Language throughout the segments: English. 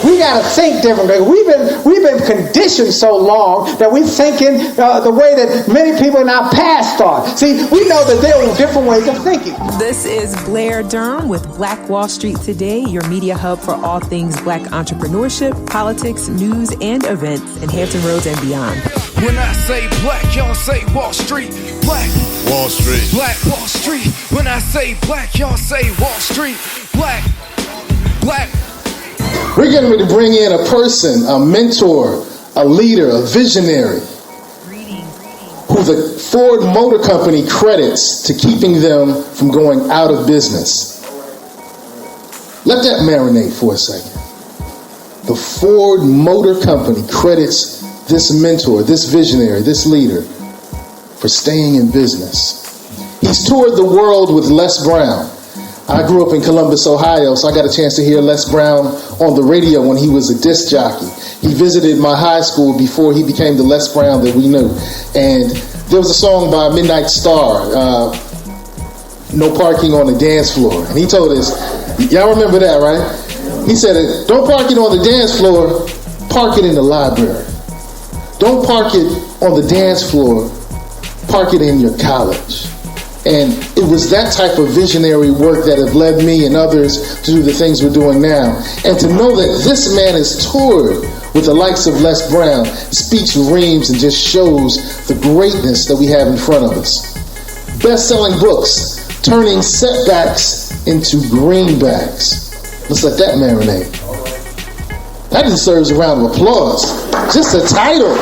We got to think differently. We've been conditioned so long that we're thinking the way that many people in our past thought. See, we know that there are different ways of thinking. This is Blair Durham with Black Wall Street Today, your media hub for all things Black entrepreneurship, politics, news, and events in Hampton Roads and beyond. When I say black, y'all say Wall Street. Black Wall Street. Black Wall Street. When I say black, y'all say Wall Street. Black. We're getting ready to bring in a person, a mentor, a leader, a visionary, who the Ford Motor Company credits to keeping them from going out of business. Let that marinate for a second. The Ford Motor Company credits this mentor, this visionary, this leader for staying in business. He's toured the world with Les Brown. I grew up in Columbus, Ohio, so I got a chance to hear Les Brown on the radio when he was a disc jockey. He visited my high school before he became the Les Brown that we knew. And there was a song by Midnight Star, No Parking on the Dance Floor. And he told us, y'all remember that, right? He said, don't park it on the dance floor, park it in the library. Don't park it on the dance floor, park it in your college. And it was that type of visionary work that have led me and others to do the things we're doing now. And to know that this man has toured with the likes of Les Brown speaks reams and just shows the greatness that we have in front of us. Best-selling books, turning setbacks into greenbacks. Let's let that marinate. That deserves a round of applause. Just the title.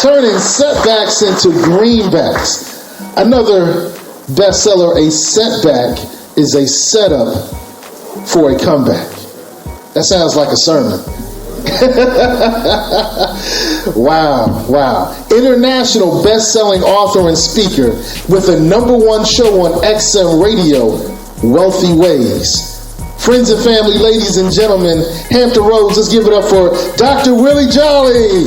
Turning setbacks into greenbacks. Another bestseller, a setback is a setup for a comeback. That sounds like a sermon. Wow. International best-selling author and speaker with a #1 show on XM Radio, Wealthy Ways. Friends and family, ladies and gentlemen, Hampton Roads, let's give it up for Dr. Willie Jolley.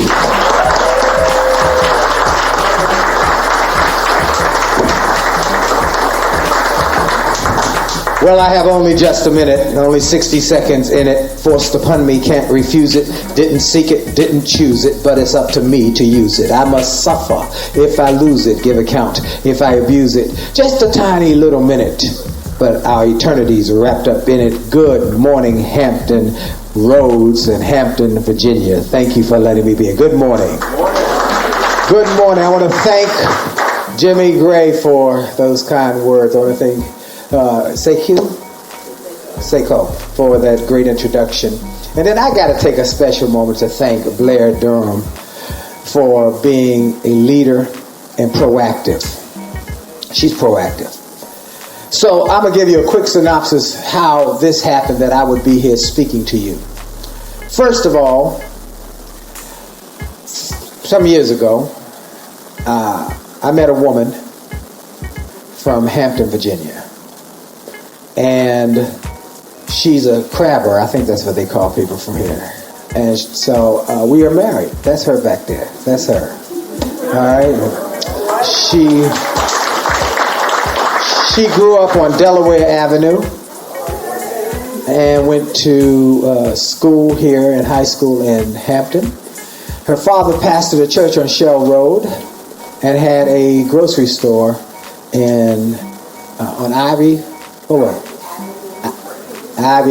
Well, I have only just a minute, only 60 seconds in it. Forced upon me, can't refuse it. Didn't seek it, didn't choose it, but it's up to me to use it. I must suffer if I lose it, give account if I abuse it. Just a tiny little minute, but our eternity's wrapped up in it. Good morning, Hampton Roads and Hampton, Virginia. Thank you for letting me be here. Good morning. Good morning. I want to thank Jimmy Gray for those kind words. I want to thank Seiko for that great introduction. And then I got to take a special moment to thank Blair Durham for being a leader and proactive. She's proactive. So I'm going to give you a quick synopsis how this happened that I would be here speaking to you. First of all, some years ago, I met a woman from Hampton, Virginia. And she's a crabber. I think that's what they call people from here. And so we are married. That's her back there. That's her. All right. She grew up on Delaware Avenue and went to school here in high school in Hampton. Her father pastored a church on Shell Road and had a grocery store on Ivy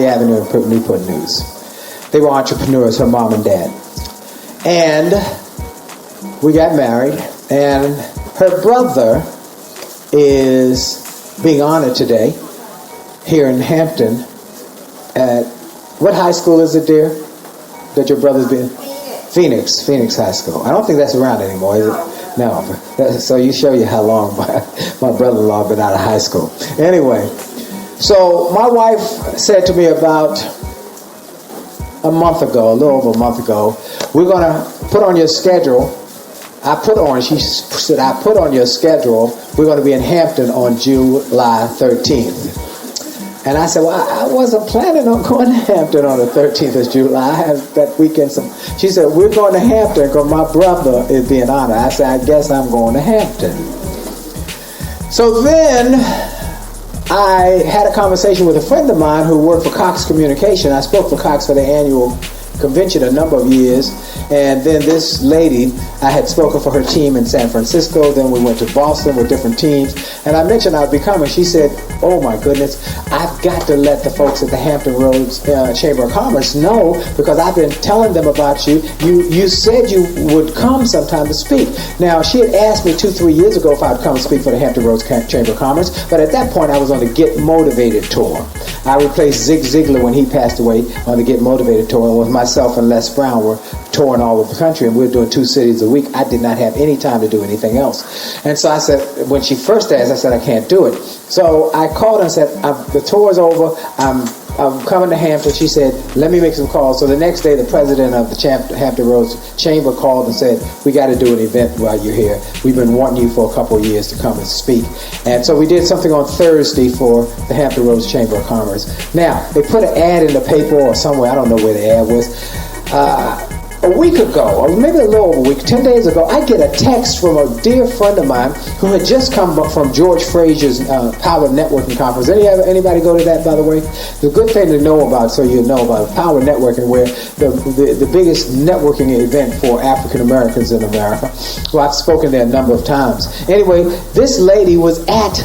Avenue in Newport News. They were entrepreneurs, her mom and dad. And we got married, and her brother is being honored today here in Hampton at, what high school is it, dear, that your brother's been? Phoenix High School. I don't think that's around anymore, is it? No. So you show you how long my brother-in-law been out of high school. Anyway, so my wife said to me about a little over a month ago, we're going to put on your schedule. She said, I put on your schedule, we're going to be in Hampton on July 13th. And I said, well, I wasn't planning on going to Hampton on the 13th of July. I have that weekend. She said, we're going to Hampton because my brother is being honored. I said, I guess I'm going to Hampton. So then I had a conversation with a friend of mine who worked for Cox Communication. I spoke for Cox for the annual convention a number of years, and then this lady, I had spoken for her team in San Francisco, then we went to Boston with different teams, and I mentioned I'd be coming. She said, oh my goodness, I've got to let the folks at the Hampton Roads Chamber of Commerce know, because I've been telling them about you. You said you would come sometime to speak. Now, she had asked me 2-3 years ago if I'd come and speak for the Hampton Roads Chamber of Commerce, but at that point I was on the Get Motivated tour. I replaced Zig Ziglar when he passed away on the Get Motivated tour, and with myself and Les Brown were touring all over the country, and we were doing 2 cities a week. I did not have any time to do anything else. And so I said, when she first asked, I said, I can't do it. So I called her and said, the tour's over, I'm coming to Hampton. She said, let me make some calls. So the next day, the president of the Hampton Roads Chamber called and said, we got to do an event while you're here. We've been wanting you for a couple of years to come and speak. And so we did something on Thursday for the Hampton Roads Chamber of Commerce. Now, they put an ad in the paper or somewhere, I don't know where the ad was. A week ago, or maybe a little over a week, 10 days ago, I get a text from a dear friend of mine who had just come from George Frazier's Power Networking Conference. Anybody go to that, by the way? It's a good thing to know about, so you know about Power Networking, where the biggest networking event for African Americans in America. Well, I've spoken there a number of times. Anyway, this lady was at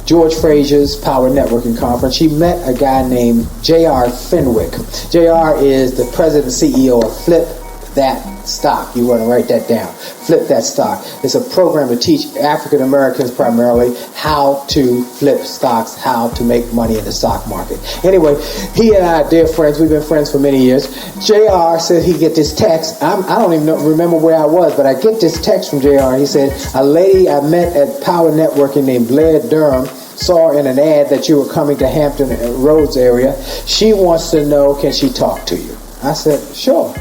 George Frazier's Power Networking Conference. She met a guy named J.R. Fenwick. J.R. is the president and CEO of Flip That Stock. You want to write that down. Flip That Stock. It's a program to teach African Americans primarily how to flip stocks, how to make money in the stock market. Anyway, he and I are dear friends. We've been friends for many years. JR said he get this text. I don't even remember where I was, but I get this text from JR. He said, a lady I met at Power Networking named Blair Durham saw in an ad that you were coming to Hampton Roads area. She wants to know, can she talk to you? I said, sure.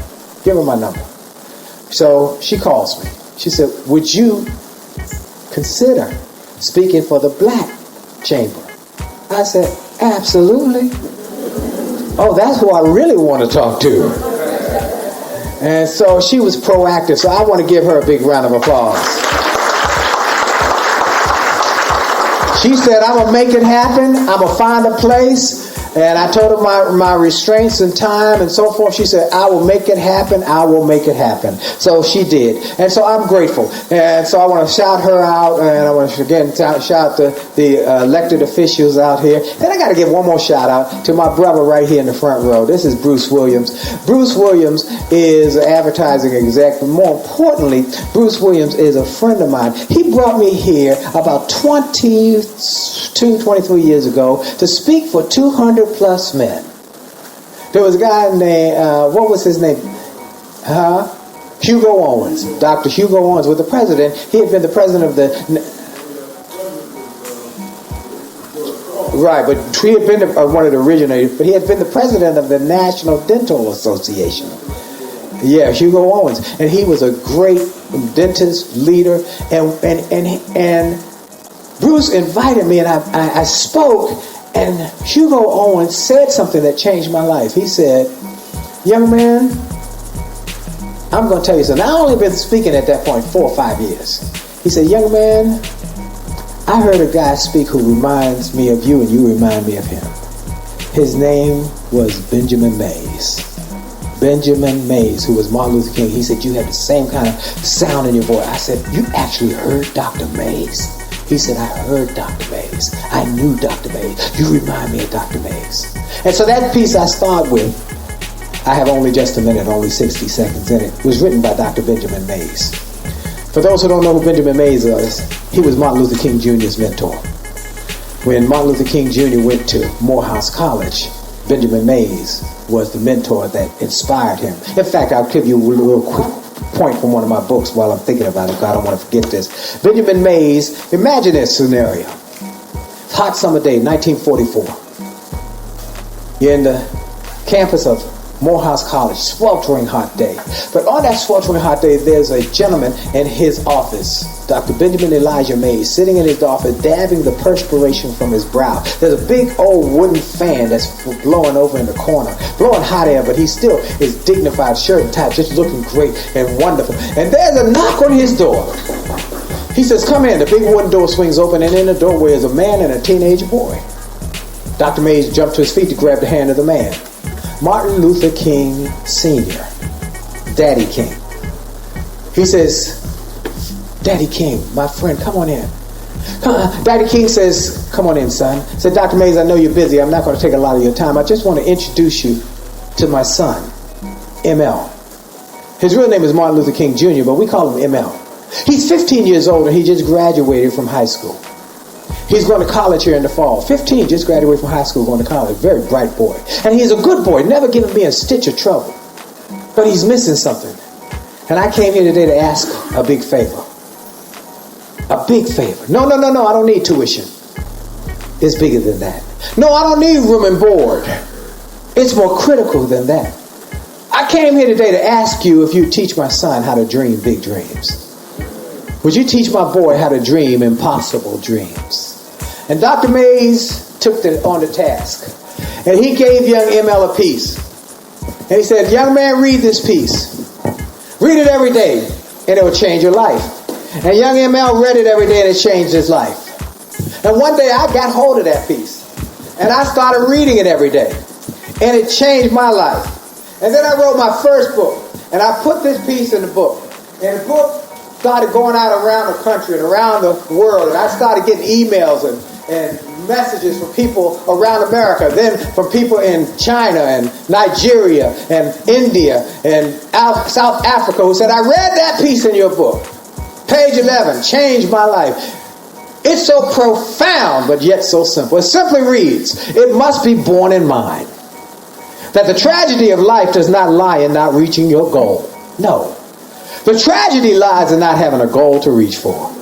Give her my number. So she calls me. She said, would you consider speaking for the Black Chamber? I said, absolutely. Oh, that's who I really want to talk to. And so she was proactive. So I want to give her a big round of applause. She said, I'm going to make it happen. I'm going to find a place. And I told her my restraints and time and so forth. She said, I will make it happen. I will make it happen. So she did. And so I'm grateful. And so I want to shout her out. And I want to, again, shout the elected officials out here. Then I got to give one more shout out to my brother right here in the front row. This is Bruce Williams. Bruce Williams is an advertising exec. But more importantly, Bruce Williams is a friend of mine. He brought me here about 23 years ago to speak for 200 plus men. There was a guy named, what was his name? Hugo Owens. Dr. Hugo Owens was the president. He had been the president of the... Right, but he had been one of the originators, but he had been the president of the National Dental Association. Yeah, Hugo Owens. And he was a great dentist, leader, and Bruce invited me, and I spoke, and Hugo Owens said something that changed my life. He said, young man, I'm going to tell you something. I only been speaking at that point 4 or 5 years. He said, young man, I heard a guy speak who reminds me of you, and you remind me of him. His name was Benjamin Mays. Benjamin Mays, who was Martin Luther King. He said, you had the same kind of sound in your voice. I said, you actually heard Dr. Mays? He said, I heard Dr. Mays. I knew Dr. Mays. You remind me of Dr. Mays. And so that piece I start with, I have only just a minute, only 60 seconds in it, was written by Dr. Benjamin Mays. For those who don't know who Benjamin Mays was, he was Martin Luther King Jr.'s mentor. When Martin Luther King Jr. went to Morehouse College, Benjamin Mays was the mentor that inspired him. In fact, I'll give you a little quick point from one of my books while I'm thinking about it, because I don't want to forget this. Benjamin Mays, imagine this scenario. Hot summer day, 1944. You're in the campus of Morehouse College, sweltering hot day. But on that sweltering hot day, there's a gentleman in his office, Dr. Benjamin Elijah Mays, sitting in his office, dabbing the perspiration from his brow. There's a big old wooden fan that's blowing over in the corner, blowing hot air, but he still is dignified, shirt and tie, just looking great and wonderful. And there's a knock on his door. He says, come in. The big wooden door swings open, and in the doorway is a man and a teenage boy. Dr. Mays jumped to his feet to grab the hand of the man. Martin Luther King Sr., Daddy King. He says, Daddy King, my friend, come on in. Daddy King says, come on in, son. He said, Dr. Mays, I know you're busy. I'm not going to take a lot of your time. I just want to introduce you to my son, ML. His real name is Martin Luther King Jr., but we call him ML. He's 15 years old, and he just graduated from high school. He's going to college here in the fall. 15, just graduated from high school, going to college. Very bright boy. And he's a good boy, never given me a stitch of trouble. But he's missing something. And I came here today to ask a big favor. A big favor. No, I don't need tuition. It's bigger than that. No, I don't need room and board. It's more critical than that. I came here today to ask you if you teach my son how to dream big dreams. Would you teach my boy how to dream impossible dreams? And Dr. Mays took that on the task. And he gave young ML a piece. And he said, young man, read this piece. Read it every day, and it will change your life. And young ML read it every day, and it changed his life. And one day, I got hold of that piece. And I started reading it every day. And it changed my life. And then I wrote my first book. And I put this piece in the book. And the book started going out around the country and around the world. And I started getting emails and messages from people around America, then from people in China and Nigeria and India and South Africa who said, I read that piece in your book. Page 11, changed my life. It's so profound, but yet so simple. It simply reads, it must be borne in mind that the tragedy of life does not lie in not reaching your goal. No. The tragedy lies in not having a goal to reach for.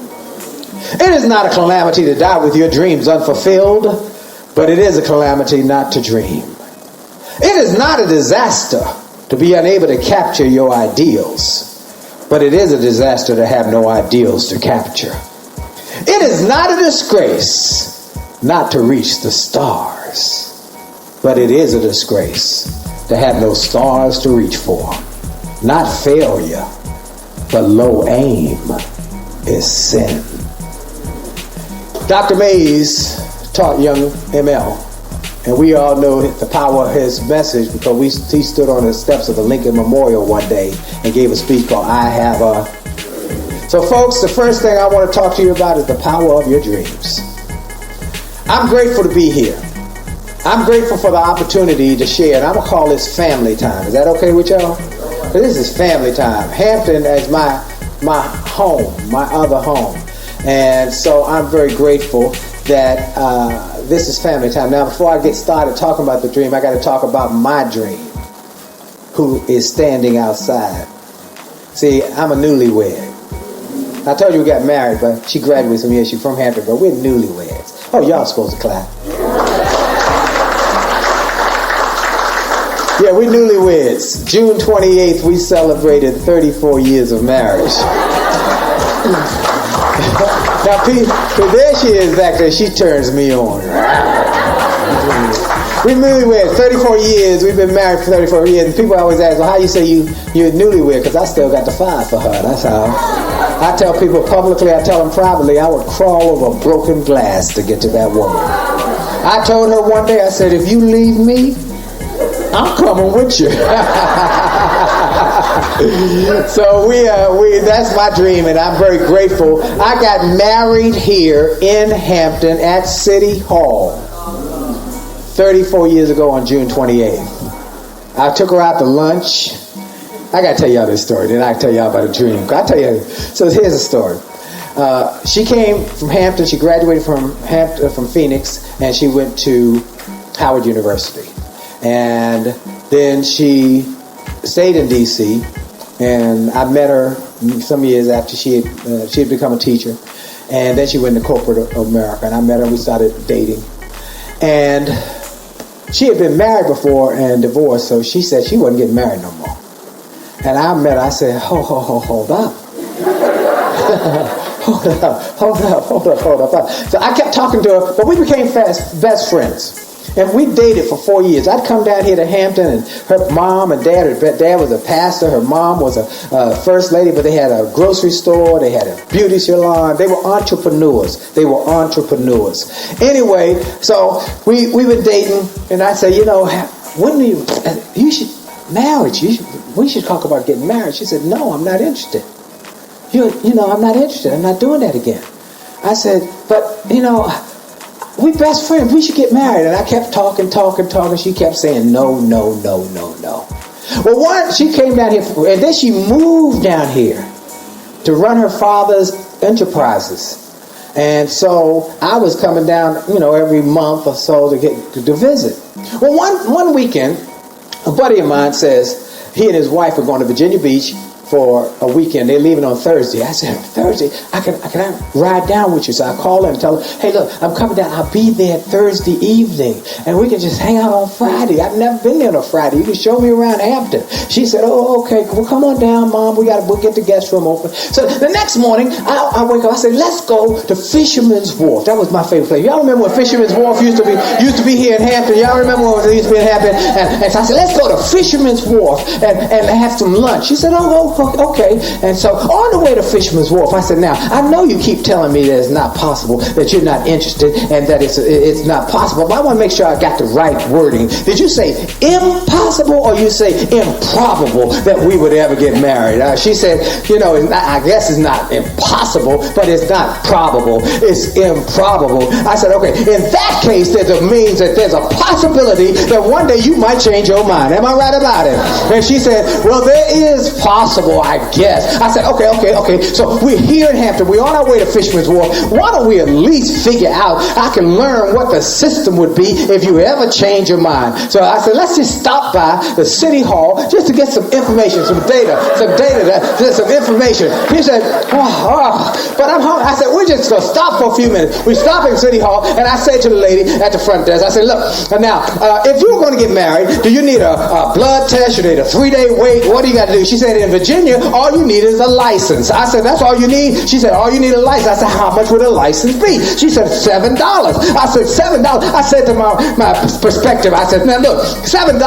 It is not a calamity to die with your dreams unfulfilled, but it is a calamity not to dream. It is not a disaster to be unable to capture your ideals, but it is a disaster to have no ideals to capture. It is not a disgrace not to reach the stars, but it is a disgrace to have no stars to reach for. Not failure, but low aim is sin. Dr. Mays taught young ML, and we all know the power of his message because he stood on the steps of the Lincoln Memorial one day and gave a speech called I Have a... So folks, the first thing I want to talk to you about is the power of your dreams. I'm grateful to be here. I'm grateful for the opportunity to share, and I'm going to call this family time. Is that okay with y'all? This is family time. Hampton is my home, my other home. And so I'm very grateful that this is family time. Now, before I get started talking about the dream, I got to talk about my dream, who is standing outside. See, I'm a newlywed. I told you we got married, but she graduated some years. She's from Hampton, but we're newlyweds. Oh, y'all supposed to clap. Yeah, we're newlyweds. June 28th, we celebrated 34 years of marriage. Now, there she is back there. She turns me on. We newlyweds, 34 years. We've been married for 34 years. And people always ask, well, how you say you're newlywed? Because I still got the fire for her. That's how. I tell people publicly, I tell them privately, I would crawl over broken glass to get to that woman. I told her one day, I said, if you leave me, I'm coming with you. So that's my dream, and I'm very grateful. I got married here in Hampton at City Hall 34 years ago on June 28th. I took her out to lunch. I got to tell y'all this story, then I can tell y'all about a dream. I'll tell you. So here's the story. She came from Hampton. She graduated from Phoenix, and she went to Howard University. And then she stayed in D.C., and I met her some years after she had become a teacher. And then she went to corporate America, and I met her, and we started dating. And she had been married before and divorced, so she said she wasn't getting married no more. And I met her, I said, hold up. Hold up. So I kept talking to her, but we became best friends. And we dated for 4 years. I'd come down here to Hampton, and her mom and dad, her dad was a pastor, her mom was a first lady, but they had a grocery store, they had a beauty salon. They were entrepreneurs. Anyway, so we were dating, and I said, when do you should, marriage, we should talk about getting married. She said, no, I'm not interested. I'm not interested. I'm not doing that again. I said, but, we best friends. We should get married. And I kept talking. She kept saying, no. Well, once she came down here, and then she moved down here to run her father's enterprises. And so I was coming down, every month or so to visit. Well, one weekend, a buddy of mine says he and his wife are going to Virginia Beach for a weekend. They're leaving on Thursday. I said, Thursday? Can I ride down with you? So I call her and tell her, hey, look, I'm coming down. I'll be there Thursday evening, and we can just hang out on Friday. I've never been there on a Friday. You can show me around Hampton. She said, oh, okay. Well, come on down, Mom. We'll get the guest room open. So the next morning, I wake up. I said, let's go to Fisherman's Wharf. That was my favorite place. Y'all remember when Fisherman's Wharf used to be here in Hampton? Y'all remember when it used to be in Hampton? And so I said, let's go to Fisherman's Wharf and have some lunch. She said, oh, okay. And so on the way to Fisherman's Wharf, I said, now, I know you keep telling me that it's not possible, that you're not interested, and that it's not possible, but I want to make sure I got the right wording. Did you say impossible, or you say improbable that we would ever get married? She said, I guess it's not impossible, but it's not probable. It's improbable. I said, okay, in that case, that means that there's a possibility that one day you might change your mind. Am I right about it? And she said, well, there is possible, I guess. I said, okay. So we're here in Hampton. We're on our way to Fisherman's Wharf. Why don't we at least figure out, I can learn what the system would be if you ever change your mind. So I said, let's just stop by the city hall just to get some information, some data, some information. She said, but I'm hungry. I said, we're just going to stop for a few minutes. We stop in City Hall, and I said to the lady at the front desk, I said, look, now, if you were going to get married, do you need a blood test? You need a 3-day wait? What do you got to do? She said, in Virginia, all you need is a license. I said, that's all you need? She said, all you need is a license. I said, how much would a license be? She said, $7. I said, $7? I said to my perspective, I said, now look, $7,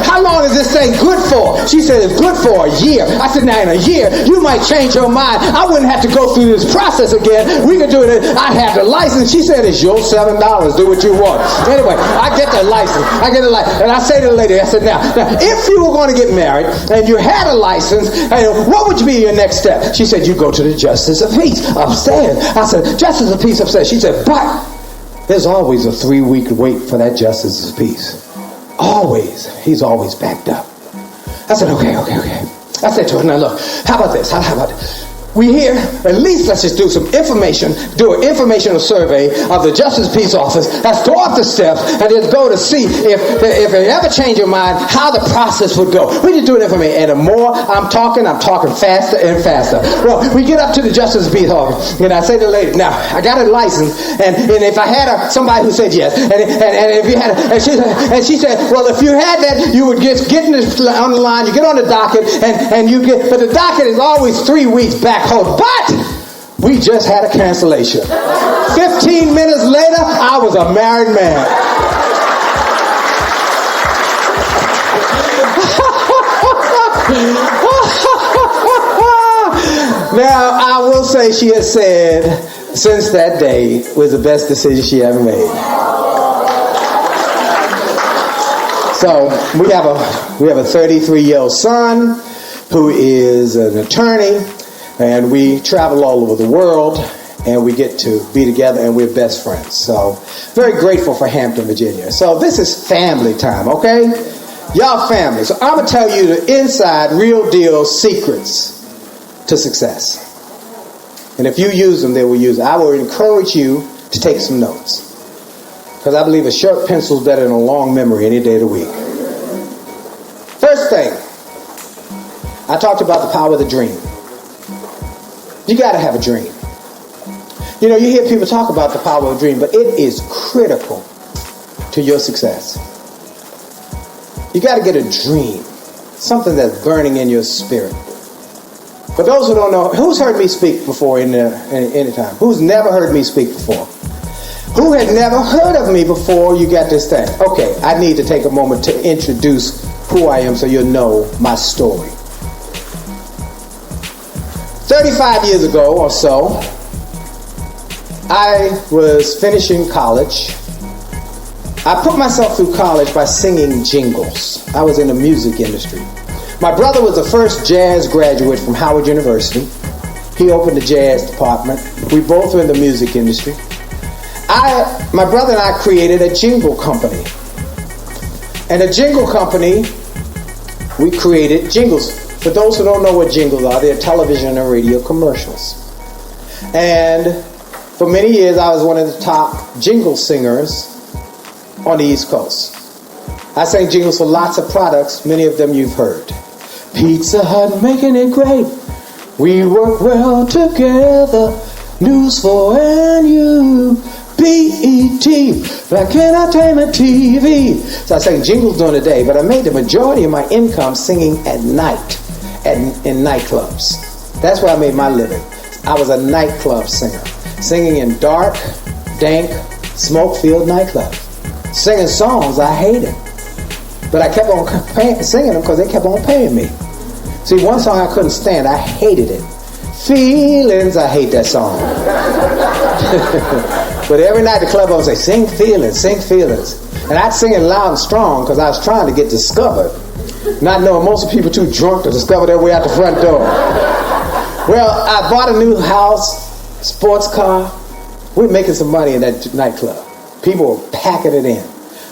how long is this thing good for? She said, it's good for a year. I said, now in a year, you might change your mind. I wouldn't have to go through this process again. We could do it. I have the license. She said, it's your $7. Do what you want. Anyway, I get the license. And I say to the lady, I said, now, if you were going to get married and you had a license, what would be your next step? She said, you go to the Justice of Peace upstairs. I said, Justice of Peace upstairs. She said, but there's always a 3-week wait for that Justice of Peace. Always. He's always backed up. I said, okay. I said to her, now look, how about this? How about this? We here, at least let's just do some information, do an informational survey of the Justice Peace Office. Let's go up the steps and just go to see if it ever change your mind, how the process would go. We just do an information. And the more I'm talking faster and faster. Well, we get up to the Justice Peace Office, and I say to the lady, now, I got a license, and if I had somebody who said yes, and if you had, and she said, well, if you had that, you would get on the line, you get on the docket, and you get, but the docket is always 3 weeks back. But we just had a cancellation. 15 minutes later, I was a married man. Now, I will say she has said since that day was the best decision she ever made. So we have a 33-year-old son who is an attorney. And we travel all over the world, and we get to be together, and we're best friends. So, very grateful for Hampton, Virginia. So, this is family time, okay? Y'all family. So, I'm going to tell you the inside, real deal secrets to success. And if you use them, they will use it. I will encourage you to take some notes. Because I believe a sharp pencil is better than a long memory any day of the week. First thing, I talked about the power of the dream. You got to have a dream. You hear people talk about the power of a dream, but it is critical to your success. You got to get a dream, something that's burning in your spirit. For those who don't know, who's heard me speak before any time? Who's never heard me speak before? who had never heard of me before you got this thing. Okay, I need to take a moment to introduce who I am so you'll know my story. 35 years ago or so, I was finishing college. I put myself through college by singing jingles. I was in the music industry. My brother was the first jazz graduate from Howard University. He opened the jazz department. We both were in the music industry. My brother and I created a jingle company. And a jingle company, we created jingles. For those who don't know what jingles are, they're television and radio commercials. And for many years, I was one of the top jingle singers on the East Coast. I sang jingles for lots of products, many of them you've heard. Pizza Hut making it great. We work well together. News for and you. BET, Black Entertainment TV. So I sang jingles during the day, but I made the majority of my income singing at night in nightclubs. That's where I made my living. I was a nightclub singer, singing in dark, dank, smoke-filled nightclubs, singing songs I hated. But I kept on singing them because they kept on paying me. See, one song I couldn't stand, I hated it. Feelings, I hate that song. But every night the club would say, sing feelings, sing feelings. And I'd sing it loud and strong because I was trying to get discovered. Not knowing most of the people too drunk to discover their way out the front door. Well, I bought a new house, sports car. We were making some money in that nightclub. People were packing it in.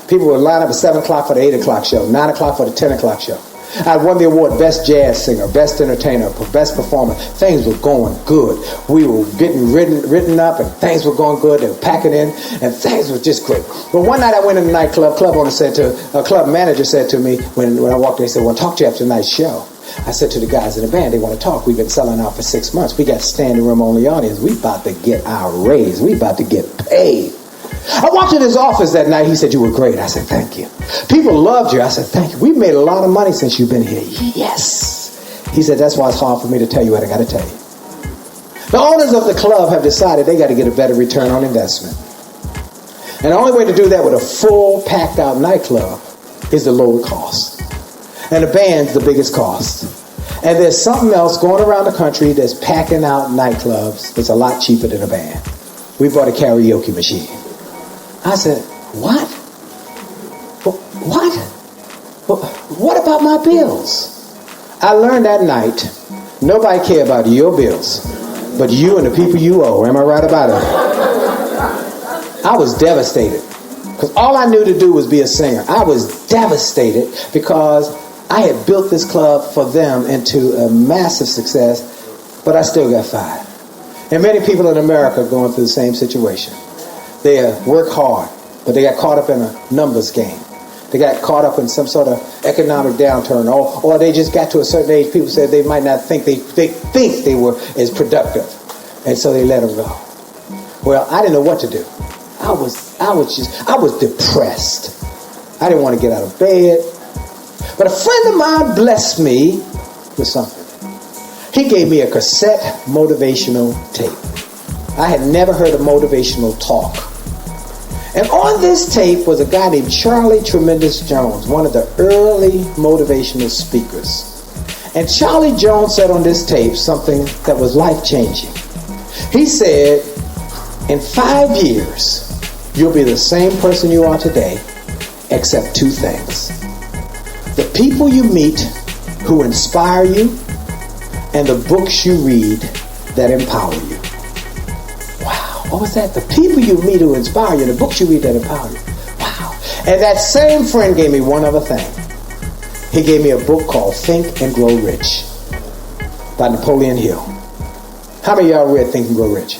People would line up at 7 o'clock for the 8 o'clock show, 9 o'clock for the 10 o'clock show. I won the award, Best Jazz Singer, Best Entertainer, Best Performer. Things were going good. We were getting written up, and things were going good. They were packing in, and things were just great. But one night I went in the nightclub. Club manager said to me when I walked in, he said, "Well, I'll talk to you after tonight's show." I said to the guys in the band, they want to talk. We've been selling out for 6 months. We got standing room only audience. We about to get our raise. We about to get paid. I walked in his office that night. He said, "You were great." I said, "Thank you." "People loved you." I said, "Thank you." "We've made a lot of money since you've been here." "Yes." He said, "That's why it's hard for me to tell you what I got to tell you." The owners of the club have decided they got to get a better return on investment. And the only way to do that with a full, packed out nightclub is to lower cost. And the band's the biggest cost. And there's something else going around the country that's packing out nightclubs that's a lot cheaper than a band. We bought a karaoke machine. I said, "What? What? What about my bills?" I learned that night, nobody cares about your bills, but you and the people you owe. Am I right about it? I was devastated because all I knew to do was be a singer. I was devastated because I had built this club for them into a massive success, but I still got fired. And many people in America are going through the same situation. They work hard, but they got caught up in a numbers game. They got caught up in some sort of economic downturn, or they just got to a certain age. People said they might not think they think they were as productive, and so they let them go. Well, I didn't know what to do. I was depressed. I didn't want to get out of bed. But a friend of mine blessed me with something. He gave me a cassette motivational tape. I had never heard of motivational talk. And on this tape was a guy named Charlie Tremendous Jones, one of the early motivational speakers. And Charlie Jones said on this tape something that was life-changing. He said, "In 5 years, you'll be the same person you are today, except 2 things. The people you meet who inspire you, and the books you read that empower you." Wow, what was that? The people you meet who inspire you, and the books you read that empower you. Wow. And that same friend gave me one other thing. He gave me a book called Think and Grow Rich by Napoleon Hill. How many of y'all read Think and Grow Rich?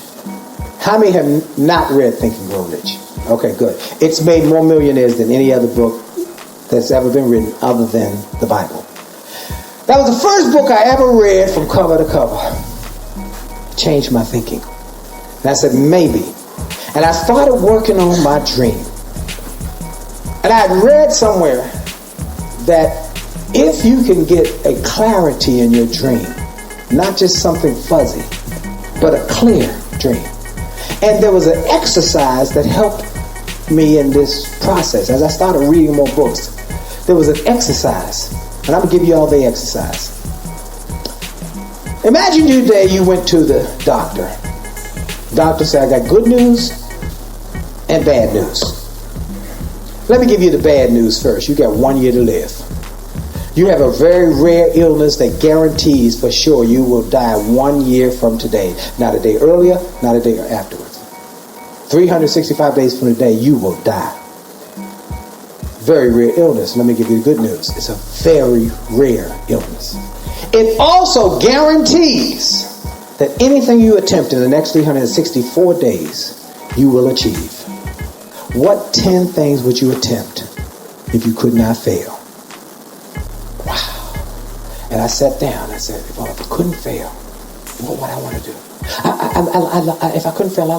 How many have not read Think and Grow Rich? Okay, good. It's made more millionaires than any other book that's ever been written other than the Bible. That was the first book I ever read from cover to cover. Changed my thinking. And I said, maybe. And I started working on my dream. And I had read somewhere that if you can get a clarity in your dream, not just something fuzzy, but a clear dream, And there was an exercise that helped me in this process. As I started reading more books, there was an exercise. And I'm going to give you all the exercise. Imagine today you went to the doctor. Doctor said, I got good news and bad news. Let me give you the bad news first. You got 1 year to live. You have a very rare illness that guarantees for sure you will die 1 year from today. Not a day earlier, not a day afterwards. 365 days from today, you will die. Very rare illness. Let me give you the good news. It's a very rare illness. It also guarantees that anything you attempt in the next 364 days, you will achieve. What 10 things would you attempt if you could not fail? Wow. And I sat down. I said, well, if I couldn't fail, what would I want to do? If I couldn't fail,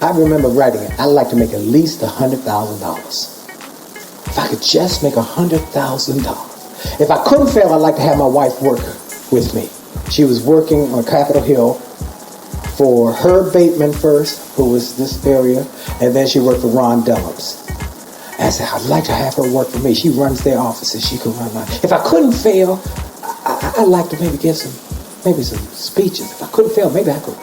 I remember writing it. I'd like to make at least $100,000. If I could just make $100,000. If I couldn't fail, I'd like to have my wife work with me. She was working on Capitol Hill for Herb Bateman first, who was this area, and then she worked for Ron Dellums. I said, I'd like to have her work for me. She runs their offices. She could run mine. If I couldn't fail, I'd like to maybe give some speeches. If I couldn't fail, maybe I could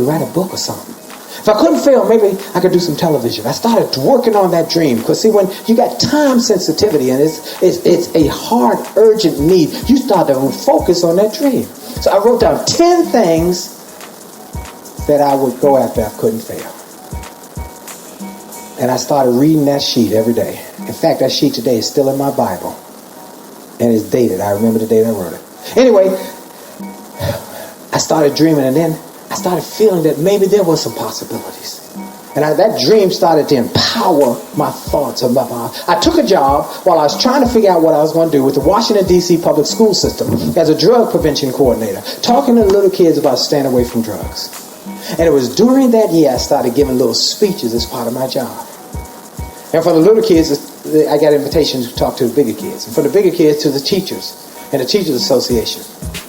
write a book or something. If I couldn't fail, maybe I could do some television. I started working on that dream. Because see, when you got time sensitivity and it's a hard, urgent need, you start to focus on that dream. So I wrote down 10 things that I would go after if I couldn't fail. And I started reading that sheet every day. In fact, that sheet today is still in my Bible. And it's dated. I remember the date I wrote it. Anyway, I started dreaming, and then I started feeling that maybe there were some possibilities. And that dream started to empower my thoughts. I took a job while I was trying to figure out what I was going to do with the Washington, D.C. public school system as a drug prevention coordinator, talking to little kids about staying away from drugs. And it was during that year I started giving little speeches as part of my job. And for the little kids, I got invitations to talk to the bigger kids. And for the bigger kids, to the teachers and the Teachers Association.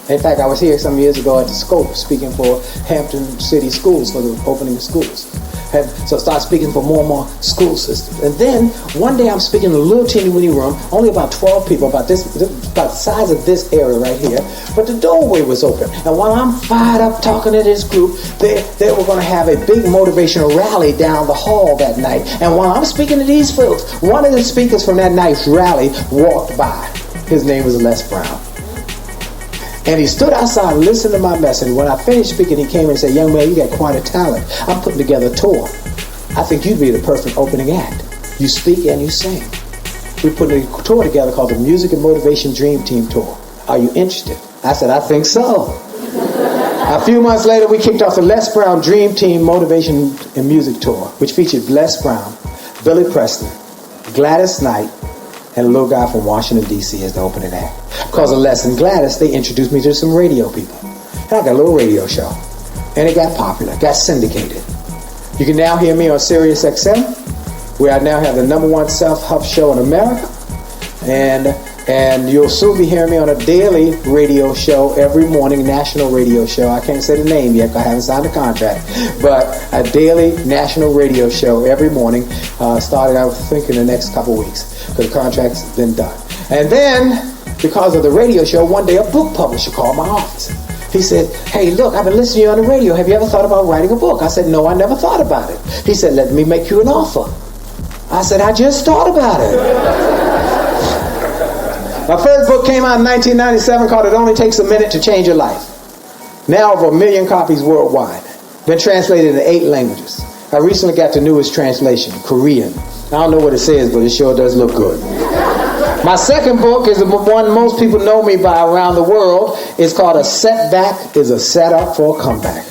In fact, I was here some years ago at the Scope speaking for Hampton City Schools for the opening of schools. And so I started speaking for more and more school systems. And then one day I'm speaking in a little teeny weeny room, only about 12 people, about the size of this area right here. But the doorway was open. And while I'm fired up talking to this group, they were going to have a big motivational rally down the hall that night. And while I'm speaking to these folks, one of the speakers from that night's rally walked by. His name was Les Brown. And he stood outside and listened to my message. When I finished speaking, he came and said, young man, you got quite a talent. I'm putting together a tour. I think you'd be the perfect opening act. You speak and you sing. We put a tour together called the Music and Motivation Dream Team Tour. Are you interested? I said, I think so. A few months later, we kicked off the Les Brown Dream Team Motivation and Music Tour, which featured Les Brown, Billy Preston, Gladys Knight, and a little guy from Washington, D.C. as the opening act. Because of Les and Gladys, they introduced me to some radio people. And I got a little radio show. And it got popular, got syndicated. You can now hear me on Sirius XM, where I now have the #1 self-help show in America. And you'll soon be hearing me on a daily radio show every morning, national radio show. I can't say the name yet because I haven't signed a contract. But a daily national radio show every morning, starting, I think, in the next couple of weeks, because the contract's been done. And then, because of the radio show, one day a book publisher called my office. He said, hey, look, I've been listening to you on the radio. Have you ever thought about writing a book? I said, no, I never thought about it. He said, let me make you an offer. I said, I just thought about it. My first book came out in 1997 called It Only Takes a Minute to Change Your Life. Now over 1 million copies worldwide. Been translated into 8 languages. I recently got the newest translation, Korean. I don't know what it says, but it sure does look good. My second book is the one most people know me by around the world. It's called A Setback is a Setup for a Comeback.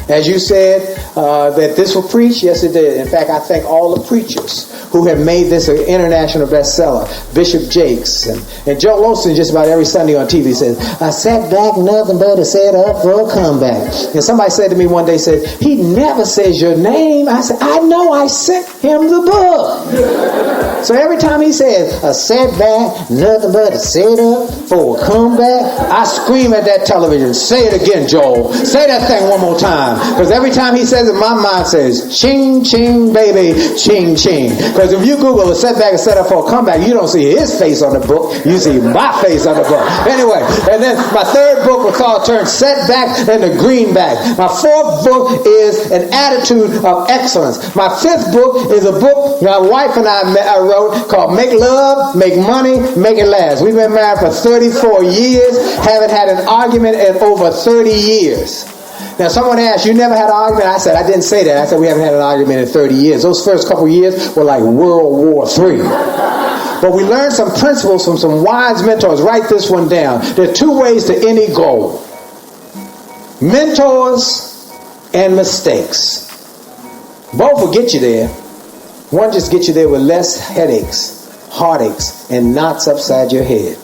As you said, that this will preach? Yes, it did. In fact, I thank all the preachers who have made this an international bestseller. Bishop Jakes and Joel Osteen just about every Sunday on TV says, "I sat back, nothing but to set up for a comeback." And somebody said to me one day, said, "He never says your name." I said, "I know, I sent him the book." So every time he says, "I sat back, nothing but to set up for a comeback," I scream at that television, "Say it again, Joel. Say that thing one more time." Because every time he says it, my mind says, "Ching, ching, baby, ching, ching." Because if you Google a setback and set up for a comeback, you don't see his face on the book. You see my face on the book. Anyway, and then my third book was called Turn Setback and the Greenback. My fourth book is An Attitude of Excellence. My fifth book is a book my wife and I wrote called Make Love, Make Money, Make It Last. We've been married for 34 years, haven't had an argument in over 30 years. Now, someone asked, "You never had an argument?" I said, I didn't say that. I said, we haven't had an argument in 30 years. Those first couple years were like World War III. But we learned some principles from some wise mentors. Write this one down. There are two ways to any goal: mentors and mistakes. Both will get you there. One just gets you there with less headaches, heartaches, and knots upside your head.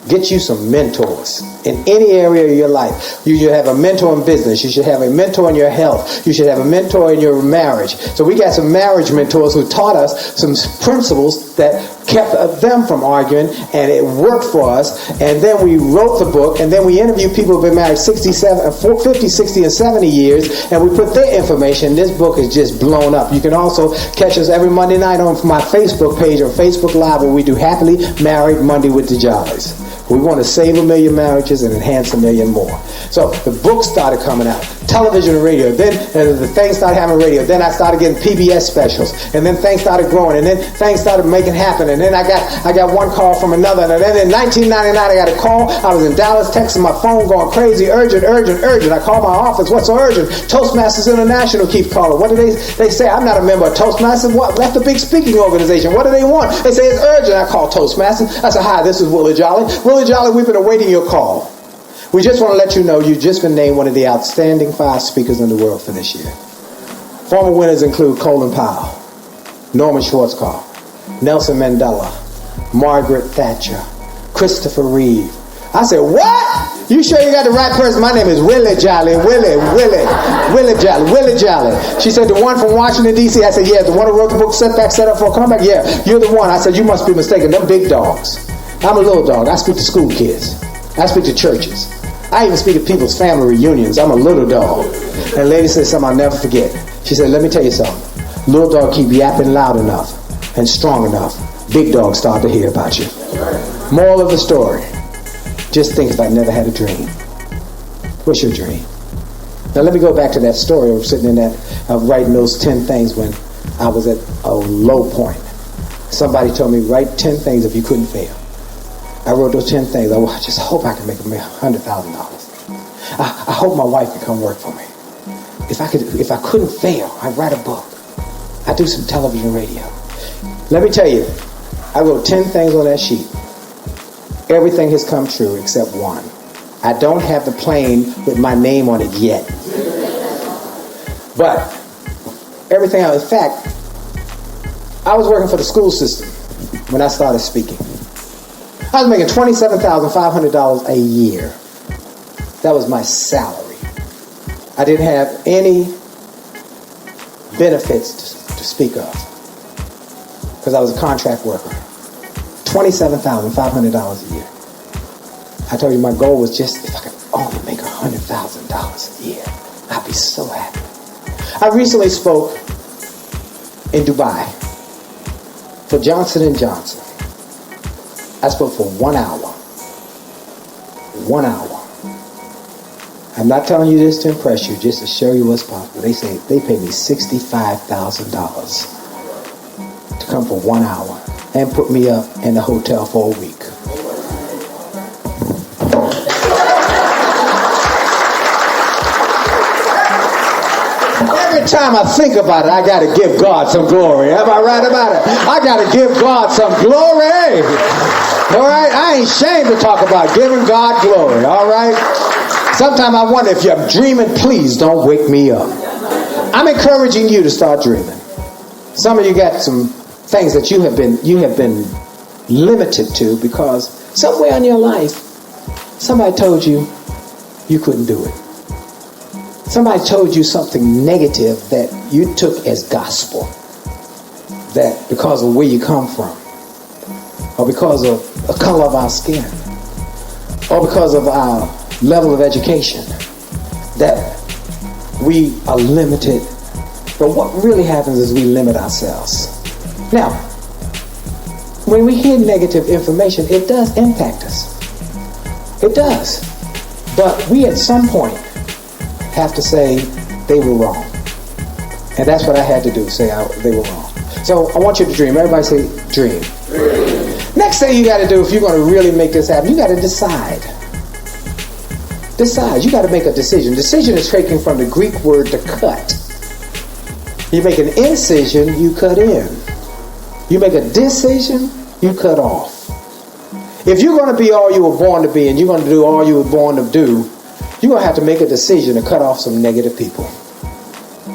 Get you some mentors in any area of your life. You should have a mentor in business. You should have a mentor in your health. You should have a mentor in your marriage. So we got some marriage mentors who taught us some principles that kept them from arguing, and it worked for us. And then we wrote the book, and then we interviewed people who've been married 50, 60, and 70 years, and we put their information. This book is just blown up. You can also catch us every Monday night on my Facebook page or Facebook Live, where we do Happily Married Monday with the Jollies. We want to save 1 million marriages and enhance 1 million more. So the book started coming out, television and radio. Then the things started having radio. Then I started getting PBS specials, and then things started growing, and then things started making happen. And then I got one call from another, and then in 1999 I got a call. I was in Dallas, Texas, my phone going crazy, urgent. I called my office. What's so urgent? Toastmasters International keeps calling. What do they say? I'm not a member of Toastmasters. What? That's the big speaking organization. What do they want? They say it's urgent. I call Toastmasters. I said, "Hi, this is Willie Jolley. Willie Jolley, we've been awaiting your call. We just want to let you know you've just been named one of the outstanding 5 speakers in the world for this year. Former winners include Colin Powell, Norman Schwarzkopf, Nelson Mandela, Margaret Thatcher, Christopher Reeve." I said, "What? You sure you got the right person? My name is Willie Jolley. Willie Jolley. She said, "The one from Washington, D.C.? I said, "Yeah, the one who wrote the book Setback, Set Up for a Comeback? Yeah, you're the one." I said, "You must be mistaken. Them big dogs. I'm a little dog. I speak to school kids. I speak to churches. I even speak at people's family reunions. I'm a little dog." And the lady said something I'll never forget. She said, "Let me tell you something. Little dog keep yapping loud enough and strong enough, big dogs start to hear about you." Moral of the story: just think if I never had a dream. What's your dream? Now let me go back to that story of sitting in that, of writing those 10 things when I was at a low point. Somebody told me, write 10 things if you couldn't fail. I wrote those 10 things. I just hope I can make $100,000. I hope my wife can come work for me. If I couldn't fail, I'd write a book. I'd do some television and radio. Let me tell you, I wrote 10 things on that sheet. Everything has come true except one. I don't have the plane with my name on it yet. But everything else, in fact, I was working for the school system when I started speaking. I was making $27,500 a year. That was my salary. I didn't have any benefits to speak of because I was a contract worker. $27,500 a year. I told you my goal was just if I could only make $100,000 a year, I'd be so happy. I recently spoke in Dubai for Johnson & Johnson. I spoke for 1 hour. 1 hour. I'm not telling you this to impress you, just to show you what's possible. They say they paid me $65,000 to come for 1 hour and put me up in the hotel for a week. Every time I think about it, I got to give God some glory. Am I right about it? I got to give God some glory. All right? I ain't ashamed to talk about giving God glory. All right? Sometimes I wonder if you're dreaming, please don't wake me up. I'm encouraging you to start dreaming. Some of you got some things that you have been limited to because somewhere in your life, somebody told you you couldn't do it. Somebody told you something negative that you took as gospel. That because of where you come from, or because of the color of our skin, or because of our level of education, that we are limited. But what really happens is we limit ourselves. Now, when we hear negative information, it does impact us. It does. But we at some point have to say they were wrong. And that's what I had to do, say they were wrong. So I want you to dream. Everybody say dream. Next thing you got to do if you're going to really make this happen, you got to decide. Decide. You got to make a decision. Decision is taken from the Greek word to cut. You make an incision, you cut in. You make a decision, you cut off. If you're going to be all you were born to be and you're going to do all you were born to do, you're going to have to make a decision to cut off some negative people.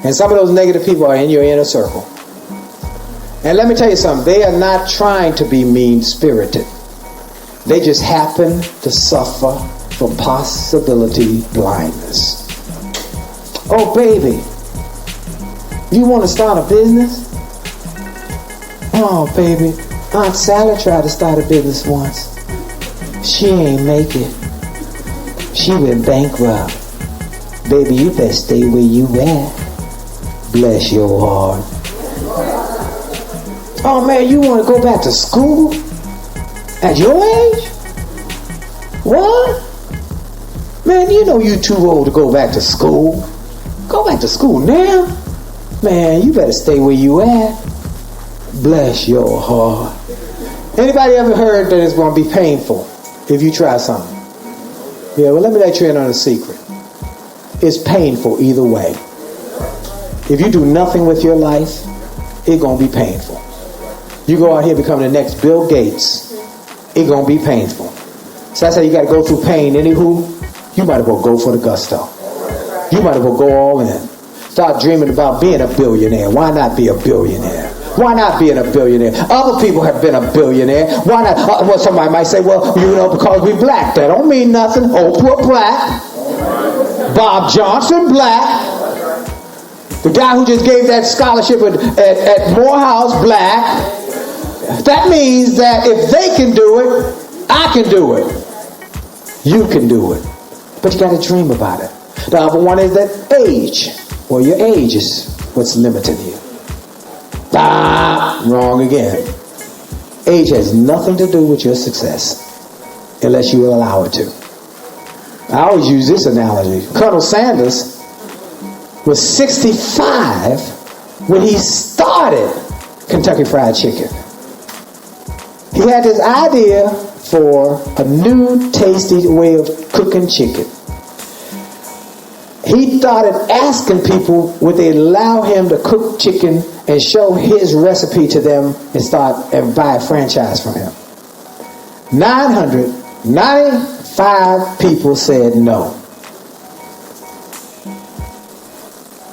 And some of those negative people are in your inner circle. And let me tell you something, they are not trying to be mean-spirited. They just happen to suffer from possibility blindness. Oh, baby, you want to start a business? Oh, baby, Aunt Sally tried to start a business once. She ain't make it. She went bankrupt. Baby, you better stay where you at. Bless your heart. Oh man, you want to go back to school? At your age? What? Man, you know you too old to go back to school. Go back to school now? Man, you better stay where you at. Bless your heart. Anybody ever heard that it's going to be painful if you try something? Yeah, well let me let you in on a secret. It's painful either way. If you do nothing with your life, it's going to be painful. You go out here become the next Bill Gates, it's going to be painful. So that's how you got to go through pain. Anywho, you might as well go for the gusto. You might as well go all in. Start dreaming about being a billionaire. Why not be a billionaire? Why not being a billionaire? Other people have been a billionaire. Why not? Well, somebody might say, well, you know, because we black. That don't mean nothing. Oprah black. Bob Johnson black. The guy who just gave that scholarship at Morehouse black. That means that if they can do it, I can do it. You can do it. But you got to dream about it. The other one is that age. Well, your age is what's limiting you. Wrong again. Age has nothing to do with your success unless you allow it to. I always use this analogy. Colonel Sanders was 65 when he started Kentucky Fried Chicken. He had this idea for a new tasty way of cooking chicken. He started asking people would they allow him to cook chicken and show his recipe to them and buy a franchise from him. 995 people said no.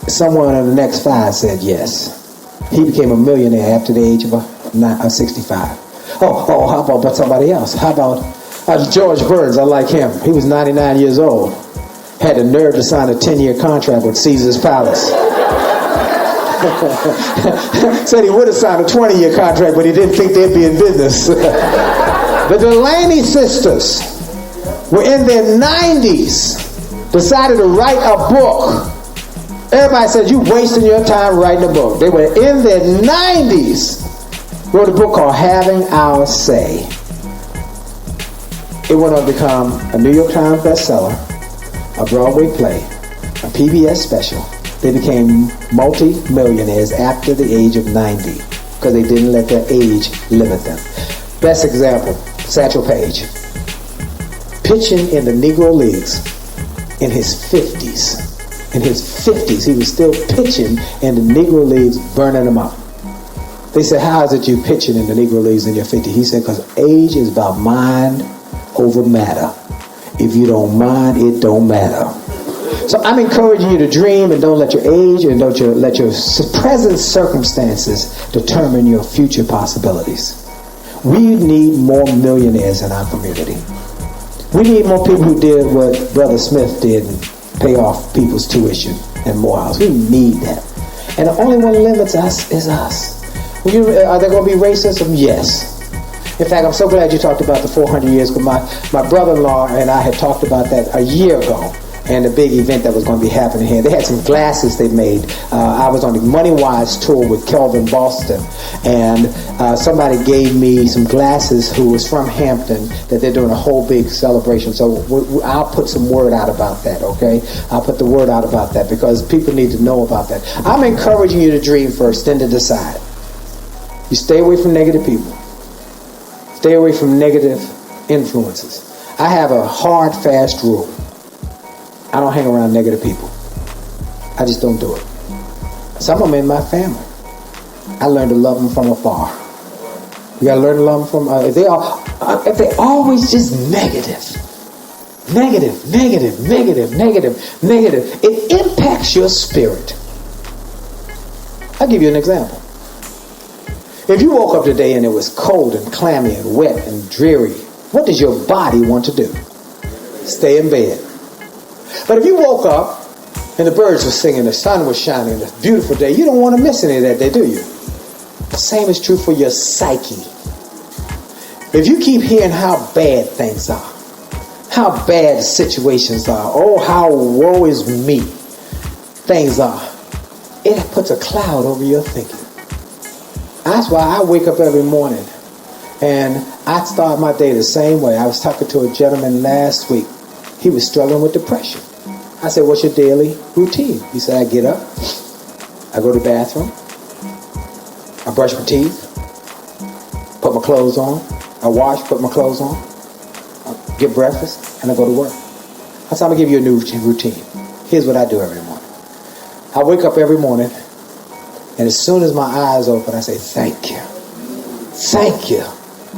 Someone in the next 5 said yes. He became a millionaire after the age of 65. Oh, how about somebody else? How about George Burns? I like him. He was 99 years old. Had the nerve to sign a 10-year contract with Caesar's Palace. Said he would have signed a 20-year contract, but he didn't think they'd be in business. The Delaney sisters were in their 90s, decided to write a book. Everybody said, you wasting your time writing a book. They were in their 90s, wrote a book called Having Our Say. It went on to become a New York Times bestseller, a Broadway play, a PBS special. They became multi-millionaires after the age of 90 because they didn't let their age limit them. Best example, Satchel Paige. Pitching in the Negro Leagues in his 50s. In his 50s, he was still pitching in the Negro Leagues, burning them up. They said, how is it you pitching in the Negro Leagues in your 50s? He said, because age is about mind over matter. If you don't mind, it don't matter. So I'm encouraging you to dream, and don't let your age and don't let your present circumstances determine your future possibilities. We need more millionaires in our community. We need more people who did what Brother Smith did and pay off people's tuition and Morehouse. We need that. And the only one who limits us is us. Are there going to be racism? Yes. In fact, I'm so glad you talked about the 400 years, because my brother-in-law and I had talked about that a year ago, and the big event that was going to be happening here. They had some glasses they made. I was on the Money Wise tour with Kelvin Boston, and somebody gave me some glasses who was from Hampton that they're doing a whole big celebration. So I'll put some word out about that, okay? I'll put the word out about that because people need to know about that. I'm encouraging you to dream first, then to decide. You stay away from negative people. Stay away from negative influences. I have a hard, fast rule. I don't hang around negative people. I just don't do it. Some of them in my family. I learned to love them from afar. You gotta learn to love them from. If they're always just negative, it impacts your spirit. I'll give you an example. If you woke up today and it was cold and clammy and wet and dreary, what does your body want to do? Stay in bed. But if you woke up and the birds were singing, the sun was shining, it's a beautiful day, you don't want to miss any of that day, do you? The same is true for your psyche. If you keep hearing how bad things are, how bad situations are, oh, how woe is me things are, it puts a cloud over your thinking. That's why I wake up every morning and I start my day the same way. I was talking to a gentleman last week. He was struggling with depression. I said, what's your daily routine? He said, I get up, I go to the bathroom, I brush my teeth, put my clothes on, I wash, put my clothes on, I get breakfast, and I go to work. I said, I'm going to give you a new routine. Here's what I do every morning. I wake up every morning, and as soon as my eyes open, I say, thank you. Thank you.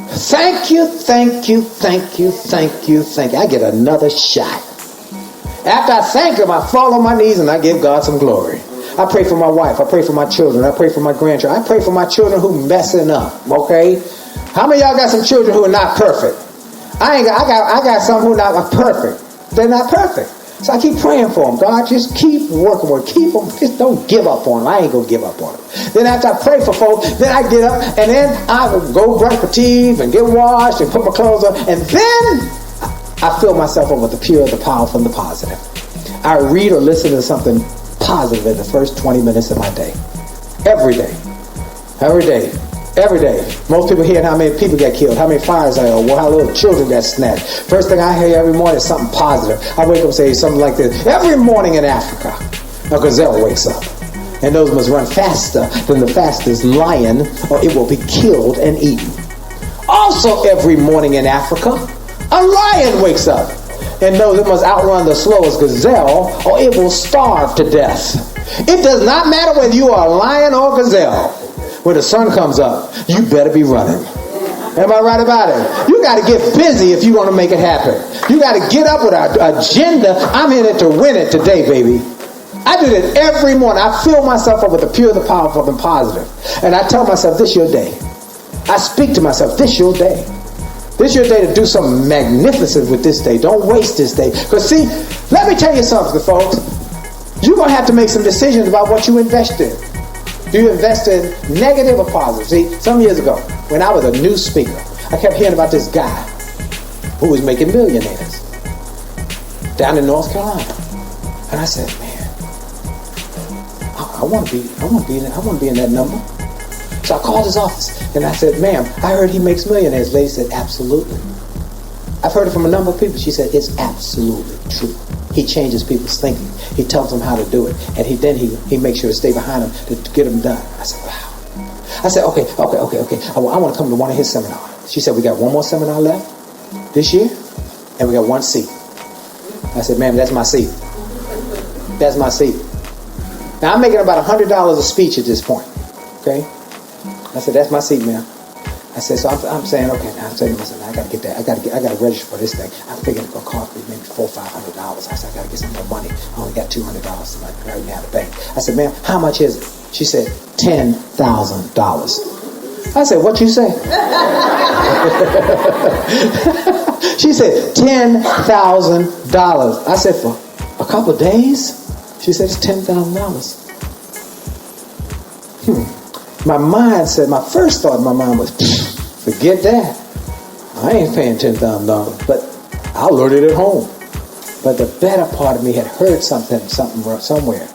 Thank you, thank you, thank you, thank you, thank you. I get another shot. After I thank him, I fall on my knees and I give God some glory. I pray for my wife. I pray for my children. I pray for my grandchildren. I pray for my children who messing up, okay? How many of y'all got some children who are not perfect? I got some who are not perfect. They're not perfect. So I keep praying for them. God, just keep working with them. Keep them. Just don't give up on them. I ain't going to give up on them. Then after I pray for folks, then I get up and then I will go brush my teeth and get washed and put my clothes on. And then I fill myself up with the pure, the powerful, and the positive. I read or listen to something positive in the first 20 minutes of my day. Every day. Every day. Every day. Most people hear how many people get killed, how many fires there are, how little children get snatched. First thing I hear every morning is something positive. I wake up and say something like this. Every morning in Africa, a gazelle wakes up. And those must run faster than the fastest lion, or it will be killed and eaten. Also every morning in Africa, a lion wakes up. And knows it must outrun the slowest gazelle, or it will starve to death. It does not matter whether you are a lion or a gazelle. When the sun comes up, you better be running. Am I right about it? You got to get busy if you want to make it happen. You got to get up with an agenda. I'm in it to win it today, baby. I do that every morning. I fill myself up with the pure, the powerful, and positive. And I tell myself, this is your day. I speak to myself, this is your day. This is your day to do something magnificent with this day. Don't waste this day. Because see, let me tell you something, folks. You're going to have to make some decisions about what you invest in. Do you invest in negative or positive? See, some years ago, when I was a news speaker, I kept hearing about this guy who was making millionaires down in North Carolina. And I said, man, I want to be in that number. So I called his office and I said, ma'am, I heard he makes millionaires. The lady said, absolutely. I've heard it from a number of people. She said, it's absolutely true. He changes people's thinking. He tells them how to do it. And he makes sure to stay behind them to get them done. I said, wow. I said, okay. I want to come to one of his seminars. She said, we got one more seminar left this year, and we got one seat. I said, ma'am, that's my seat. That's my seat. Now, I'm making about $100 a speech at this point. Okay? I said, that's my seat, ma'am. I said, so I'm saying, okay, now I'm saying to myself, I got to get that. I got to register for this thing. I'm thinking it's going to cost me maybe $400 or $500. I said, I got to get some more money. I only got $200 right now in the bank. I said, ma'am, how much is it? She said, $10,000. I said, what you say? She said, $10,000. I said, for a couple of days? She said, it's $10,000. My mind said, my first thought in my mind was, forget that. I ain't paying $10,000, but I'll learn it at home. But the better part of me had heard something somewhere.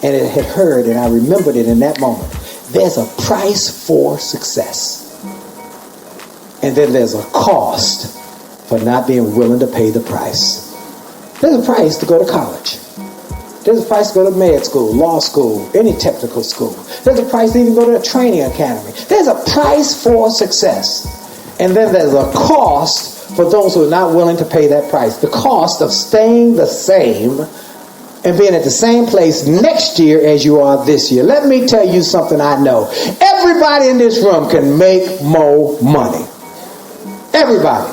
And it had heard, and I remembered it in that moment. There's a price for success. And then there's a cost for not being willing to pay the price. There's a price to go to college. There's a price to go to med school, law school, any technical school. There's a price to even go to a training academy. There's a price for success. And then there's a cost for those who are not willing to pay that price. The cost of staying the same and being at the same place next year as you are this year. Let me tell you something I know. Everybody in this room can make more money. Everybody.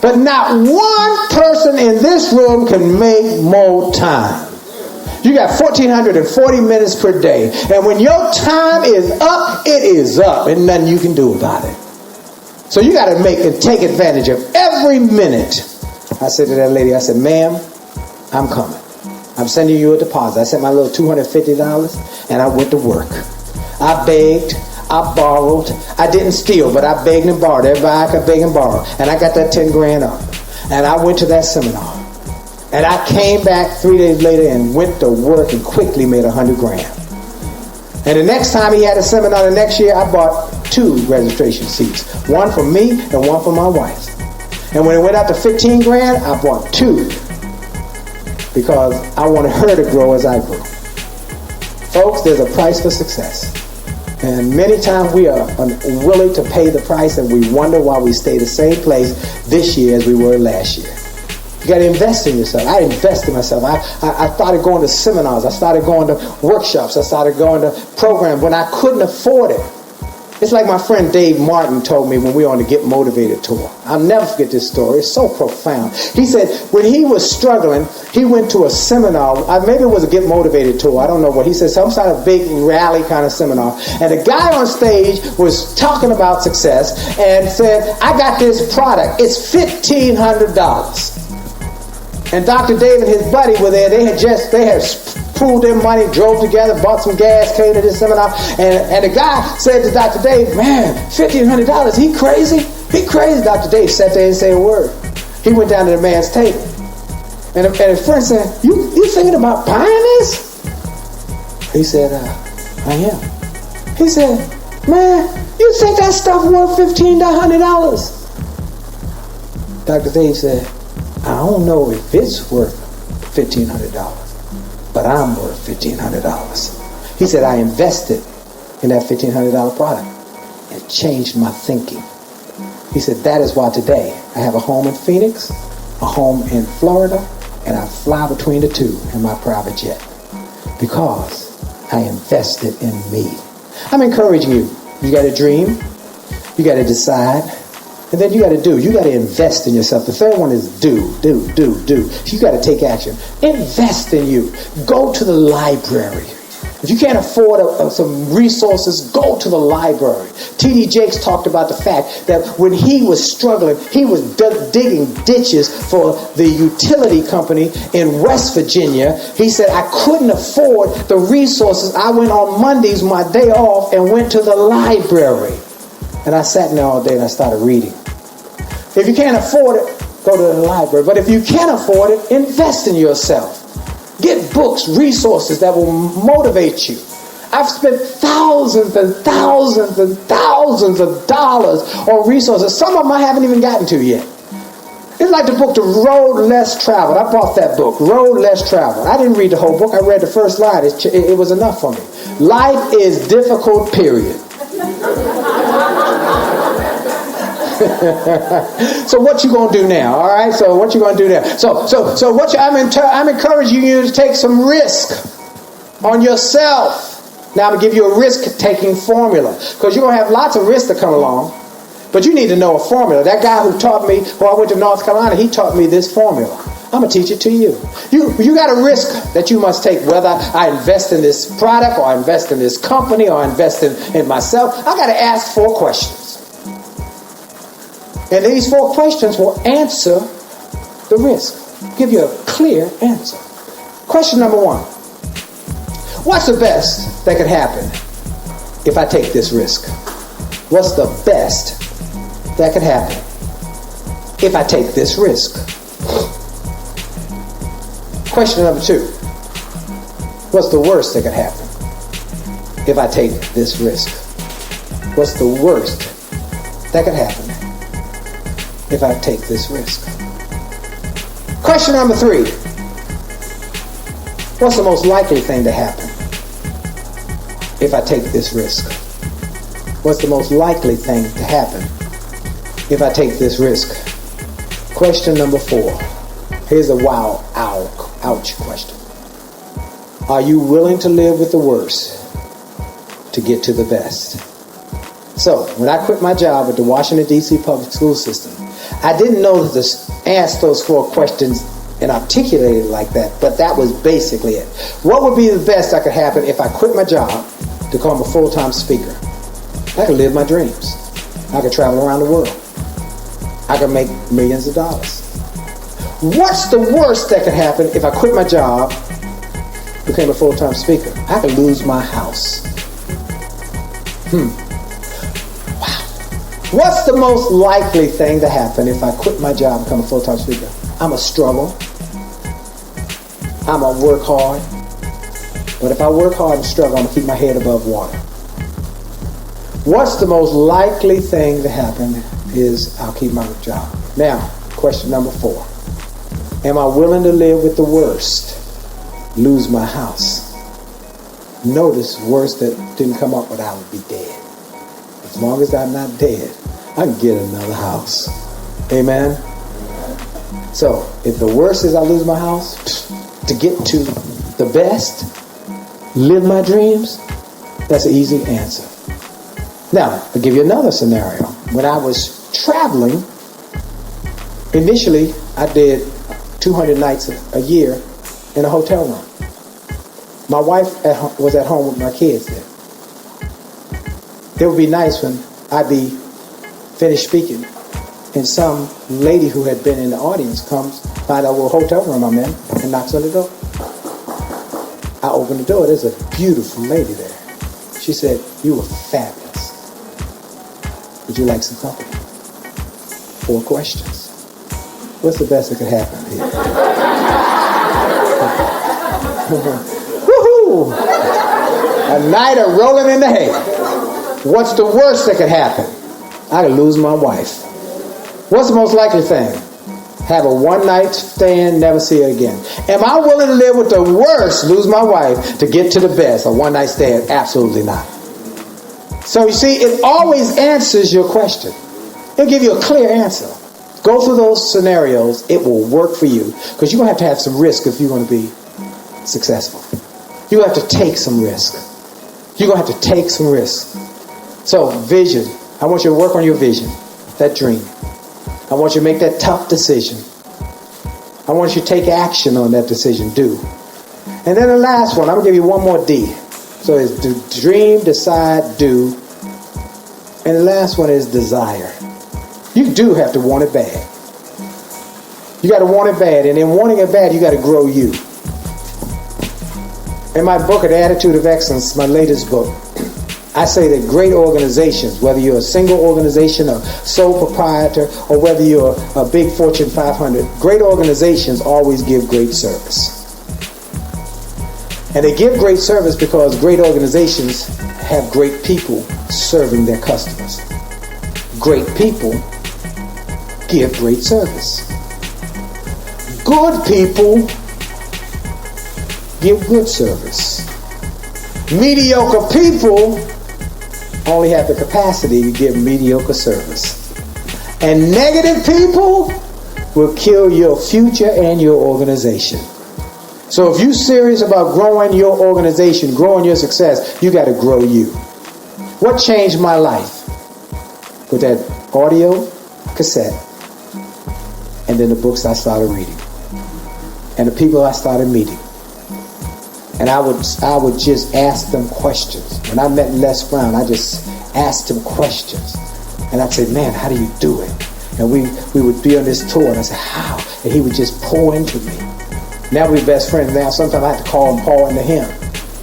But not one person in this room can make more time. You got 1,440 minutes per day. And when your time is up, it is up. And nothing you can do about it. So you got to make and take advantage of every minute. I said to that lady, I said, ma'am, I'm coming. I'm sending you a deposit. I sent my little $250 and I went to work. I begged. I borrowed. I didn't steal, but I begged and borrowed. Everybody I could beg and borrow. And I got that 10 grand up. And I went to that seminar. And I came back 3 days later and went to work and quickly made 100 grand. And the next time he had a seminar the next year, I bought 2 registration seats. One for me and one for my wife. And when it went up to 15 grand, I bought 2. Because I wanted her to grow as I grew. Folks, there's a price for success. And many times we are unwilling to pay the price and we wonder why we stay the same place this year as we were last year. You got to invest in yourself. I invested in myself. I started going to seminars. I started going to workshops. I started going to programs when I couldn't afford it. It's like my friend Dave Martin told me when we were on the Get Motivated tour. I'll never forget this story. It's so profound. He said when he was struggling, he went to a seminar. Maybe it was a Get Motivated tour. I don't know what. He said some sort of big rally kind of seminar. And the guy on stage was talking about success and said, I got this product. It's $1,500. And Dr. Dave and his buddy were there. They had pooled their money, drove together, bought some gas, came to this seminar. And the guy said to Dr. Dave, man, $1,500, he crazy? He crazy. Dr. Dave sat there and didn't say a word. He went down to the man's table. And his friend said, you thinking about buying this? He said, I am. He said, man, you think that stuff worth $1,500? Dr. Dave said, I don't know if it's worth $1,500. But I'm worth $1,500. He said, I invested in that $1,500 product and changed my thinking. He said, that is why today I have a home in Phoenix, a home in Florida, and I fly between the two in my private jet because I invested in me. I'm encouraging you. You got to dream. You got to decide. And then you got to do. You got to invest in yourself. The third one is do. You got to take action. Invest in you. Go to the library. If you can't afford some resources, go to the library. T.D. Jakes talked about the fact that when he was struggling, he was digging ditches for the utility company in West Virginia. He said, I couldn't afford the resources. I went on Mondays, my day off, and went to the library. And I sat in there all day and I started reading. If you can't afford it, go to the library. But if you can afford it, invest in yourself. Get books, resources that will motivate you. I've spent thousands and thousands and thousands of dollars on resources. Some of them I haven't even gotten to yet. It's like the book, The Road Less Traveled. I bought that book, Road Less Traveled. I didn't read the whole book. I read the first line. It was enough for me. Life is difficult, period. So what you gonna do now? All right. So what you gonna do now? I'm encouraging you to take some risk on yourself. Now I'm gonna give you a risk-taking formula because you're gonna have lots of risks that come along, But you need to know a formula. That guy who taught me, I went to North Carolina, he taught me this formula. I'm going to teach it to you. You got a risk that you must take, whether I invest in this product or I invest in this company or I invest in myself. I got to ask 4 questions. And these 4 questions will answer the risk. Give you a clear answer. Question number 1. What's the best that could happen if I take this risk? What's the best that could happen if I take this risk? Question number 2. What's the worst that could happen if I take this risk? What's the worst that could happen if I take this risk? Question number 3. What's the most likely thing to happen if I take this risk? What's the most likely thing to happen if I take this risk? Question number 4. Here's a ouch question. Are you willing to live with the worst to get to the best? So, when I quit my job at the Washington, D.C. public school system, I didn't know to ask those 4 questions and articulate it like that, but that was basically it. What would be the best that could happen if I quit my job to become a full-time speaker? I could live my dreams. I could travel around the world. I could make millions of dollars. What's the worst that could happen if I quit my job, became a full-time speaker? I could lose my house. Wow. What's the most likely thing to happen if I quit my job, become a full-time speaker? I'm a struggle. I'm a work hard. But if I work hard and struggle, I'm going to keep my head above water. What's the most likely thing to happen is I'll keep my job. Now, question number 4. Am I willing to live with the worst? Lose my house. Notice worst that didn't come up, but I would be dead. As long as I'm not dead, I can get another house. Amen? So, if the worst is I lose my house, to get to the best, live my dreams, that's an easy answer. Now, I'll give you another scenario. When I was traveling, initially I did 200 nights a year in a hotel room. My wife was at home with my kids there. It would be nice when I'd be finished speaking and some lady who had been in the audience comes by the little hotel room I'm in and knocks on the door. I open the door. There's a beautiful lady there. She said, "You were fabulous. Would you like some company?" 4 questions. What's the best that could happen here? Woohoo! A night of rolling in the hay. What's the worst that could happen? I could lose my wife. What's the most likely thing? Have a one-night stand, never see her again. Am I willing to live with the worst, lose my wife, to get to the best? A one-night stand? Absolutely not. So you see, it always answers your question. It'll give you a clear answer. Go through those scenarios. It will work for you. Because you're going to have some risk if you're going to be successful. You have to take some risk. You're going to have to take some risk. So, vision. I want you to work on your vision. That dream. I want you to make that tough decision. I want you to take action on that decision. Do. And then the last one, I'm going to give you one more D. So it's dream, decide, do. And the last one is desire. You do have to want it bad. You got to want it bad. And in wanting it bad, you got to grow you. In my book, The Attitude of Excellence, my latest book, I say that great organizations, whether you're a single organization, a sole proprietor, or whether you're a big Fortune 500, great organizations always give great service. And they give great service because great organizations have great people serving their customers. Great people give great service. Good people give good service. Mediocre people only have the capacity to give mediocre service. And negative people will kill your future and your organization. So if you're serious about growing your organization, growing your success, you got to grow you. What changed my life? With that audio, cassette, and then the books I started reading, and the people I started meeting. And I would just ask them questions. When I met Les Brown, I just asked him questions. And I'd say, man, how do you do it? And we would be on this tour, and I said, how? And he would just pour into me. Now we're best friends. Now sometimes I have to call him, pour into him.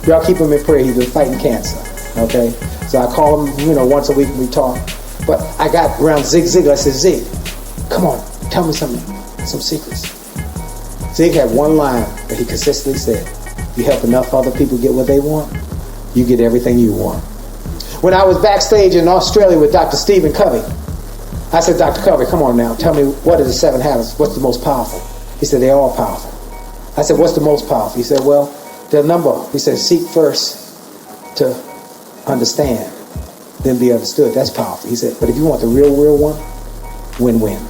Y'all keep him in prayer. He's been fighting cancer. Okay? So I call him, once a week and we talk. But I got around Zig Ziglar. I said, Zig, come on, tell me some secrets. Zig had one line that he consistently said: you help enough other people get what they want, you get everything you want. When I was backstage in Australia with Dr. Stephen Covey, I said, Dr. Covey, come on now, tell me, what are the 7 habits? What's the most powerful? He said, they're all powerful. I said, what's the most powerful? He said, well, the number. He said, seek first to understand, then be understood. That's powerful. He said, but if you want the real one, win-win.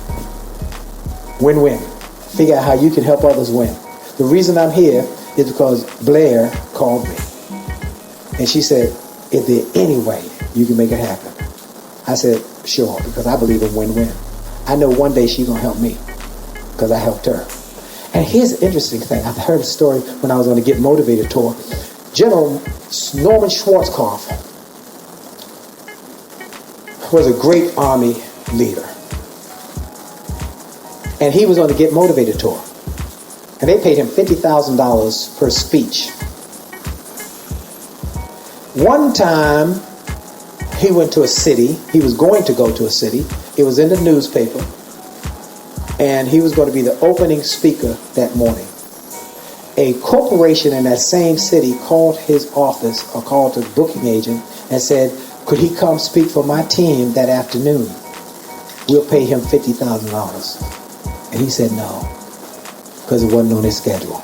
Win-win. Figure out how you can help others win. The reason I'm here is because Blair called me. And she said, is there any way you can make it happen? I said, sure, because I believe in win-win. I know one day she's going to help me because I helped her. And here's an interesting thing. I've heard a story when I was on the Get Motivated tour. General Norman Schwarzkopf was a great Army leader. And he was on the Get Motivated tour. And they paid him $50,000 per speech. One time, he went to a city. He was going to go to a city. It was in the newspaper. And he was going to be the opening speaker that morning. A corporation in that same city called his office, or called the booking agent, and said, could he come speak for my team that afternoon? We'll pay him $50,000. And he said no, because it wasn't on his schedule.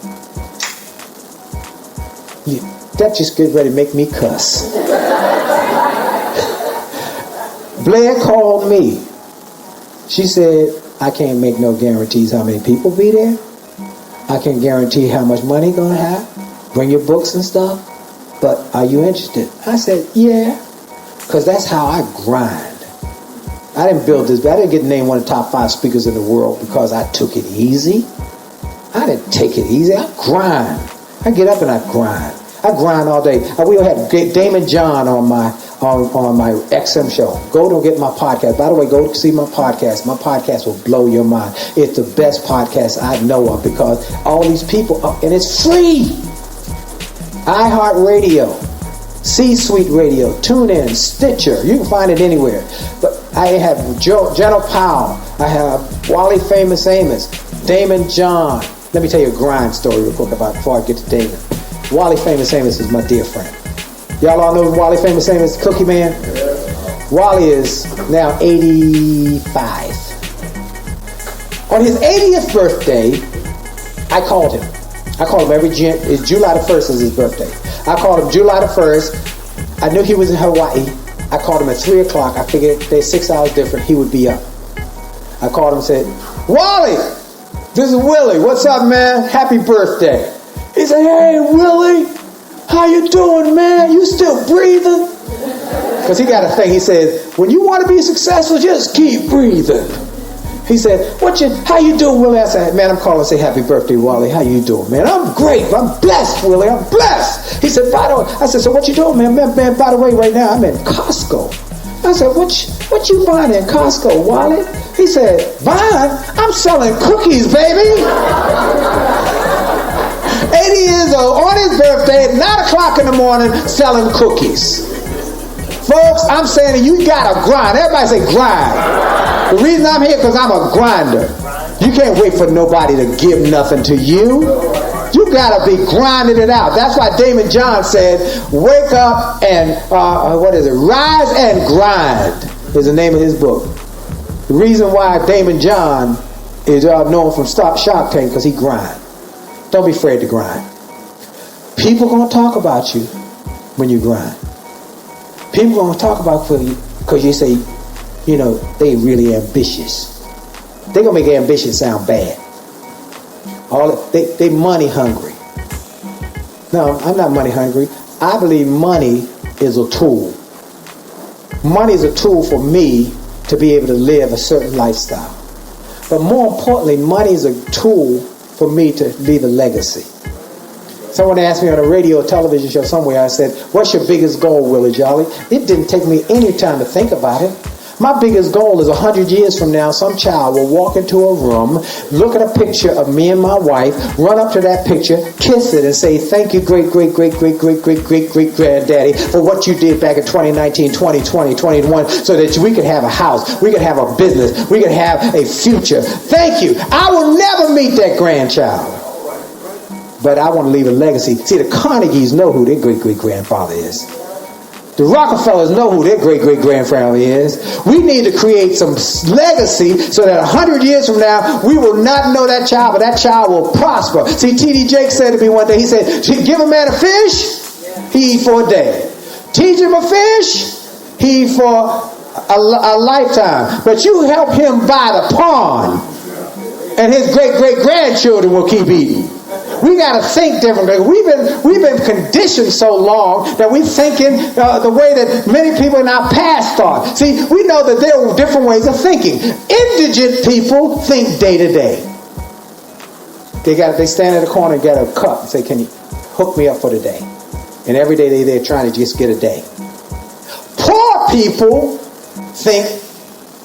That just get ready to make me cuss. Blair called me. She said, I can't make no guarantees how many people be there. I can't guarantee how much money you're going to have. Bring your books and stuff. But are you interested? I said, yeah. Because that's how I grind. I didn't build this. I didn't get named one of the top 5 speakers in the world because I took it easy. I didn't take it easy. I grind. I get up and I grind. I grind all day. We had Damon John on my XM show. Go to get my podcast. By the way, go see my podcast. My podcast will blow your mind. It's the best podcast I know of because all these people, and it's free. iHeartRadio, C-Suite Radio, TuneIn, Stitcher. You can find it anywhere. But I have General Powell. I have Wally Famous Amos, Damon John. Let me tell you a grind story real quick before I get to Damon. Wally Famous Amos is my dear friend. Y'all all know Wally Famous Amos, Cookie Man? Wally is now 85. On his 80th birthday, I called him. I called him every July the 1st is his birthday. I called him July the 1st. I knew he was in Hawaii. I called him at 3 o'clock. I figured they're 6 hours different. He would be up. I called him and said, Wally, this is Willie. What's up, man? Happy birthday. He said, hey, Willie, how you doing, man? You still breathing? Because he got a thing. He said, when you want to be successful, just keep breathing. He said, how you doing, Willie? I said, man, I'm calling to say happy birthday, Wally. How you doing, man? I'm great. I'm blessed, Willie. I'm blessed. He said, by the way, I said, so what you doing, man? Man, by the way, right now, I'm in Costco. I said, what you buying in Costco, Wally? He said, buying? I'm selling cookies, baby. 80 years old, on his birthday, at 9 o'clock in the morning, selling cookies. Folks, I'm saying you gotta grind. Everybody say grind. The reason I'm here because I'm a grinder. You can't wait for nobody to give nothing to you. You gotta be grinding it out. That's why Damon John said, wake up and, rise and grind is the name of his book. The reason why Damon John is known from Shark Tank because he grind. Don't be afraid to grind. People going to talk about you when you grind. People going to talk about you because you say, they really ambitious. They going to make ambitious sound bad. They money hungry. No, I'm not money hungry. I believe money is a tool. Money is a tool for me to be able to live a certain lifestyle. But more importantly, money is a tool for me to leave a legacy. Someone asked me on a radio or television show somewhere, I said, what's your biggest goal, Willie Jolley? It didn't take me any time to think about it. My biggest goal is 100 years from now, some child will walk into a room, look at a picture of me and my wife, run up to that picture, kiss it, and say, thank you, great-great-great-great-great-great-great-great-granddaddy, for what you did back in 2019, 2020, 2021, so that we could have a house, we could have a business, we could have a future. Thank you. I will never meet that grandchild. But I want to leave a legacy. See, the Carnegies know who their great-great-grandfather is. The Rockefellers know who their great-great-grandfather is. We need to create some legacy so that 100 years from now, we will not know that child, but that child will prosper. See, T.D. Jakes said to me one day, he said, give a man a fish, he eat for a day. Teach him a fish, he eat for a lifetime. But you help him buy the pond, and his great-great-grandchildren will keep eating. We got to think differently. We've been conditioned so long that we're thinking the way that many people in our past thought. See, we know that there are different ways of thinking. Indigent people think day to day. They stand in the corner and get a cup and say, "Can you hook me up for the day?" And every day they're trying to just get a day. Poor people think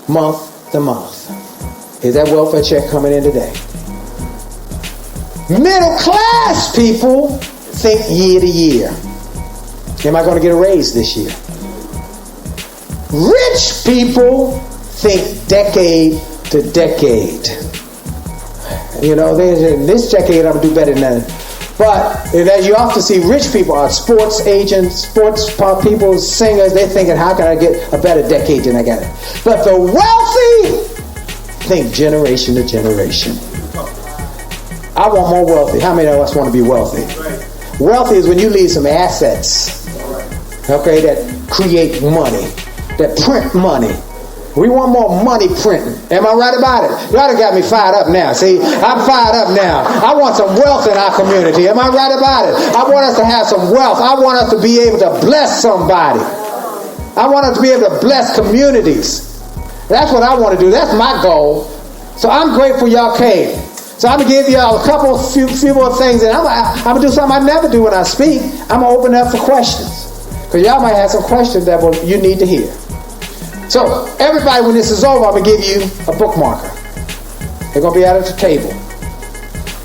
month to month. Is that welfare check coming in today? Middle class people think year to year. Am I going to get a raise this year? Rich people think decade to decade. You know, in this decade I'm going to do better than that. But as you often see, rich people are sports agents, sports people, singers. They're thinking, how can I get a better decade than I got it? But the wealthy think generation to generation. I want more wealthy. How many of us want to be wealthy? Wealthy is when you leave some assets, okay, that create money, that print money. We want more money printing. Am I right about it? Y'all done got me fired up now. See, I'm fired up now. I want some wealth in our community. Am I right about it? I want us to have some wealth. I want us to be able to bless somebody. I want us to be able to bless communities. That's what I want to do. That's my goal. So I'm grateful y'all came. So I'm going to give y'all a few more things, and I'm going to do something I never do when I speak. I'm going to open up for questions, because y'all might have some questions that you need to hear. So everybody, when this is over, I'm going to give you a bookmarker. They're going to be out at the table.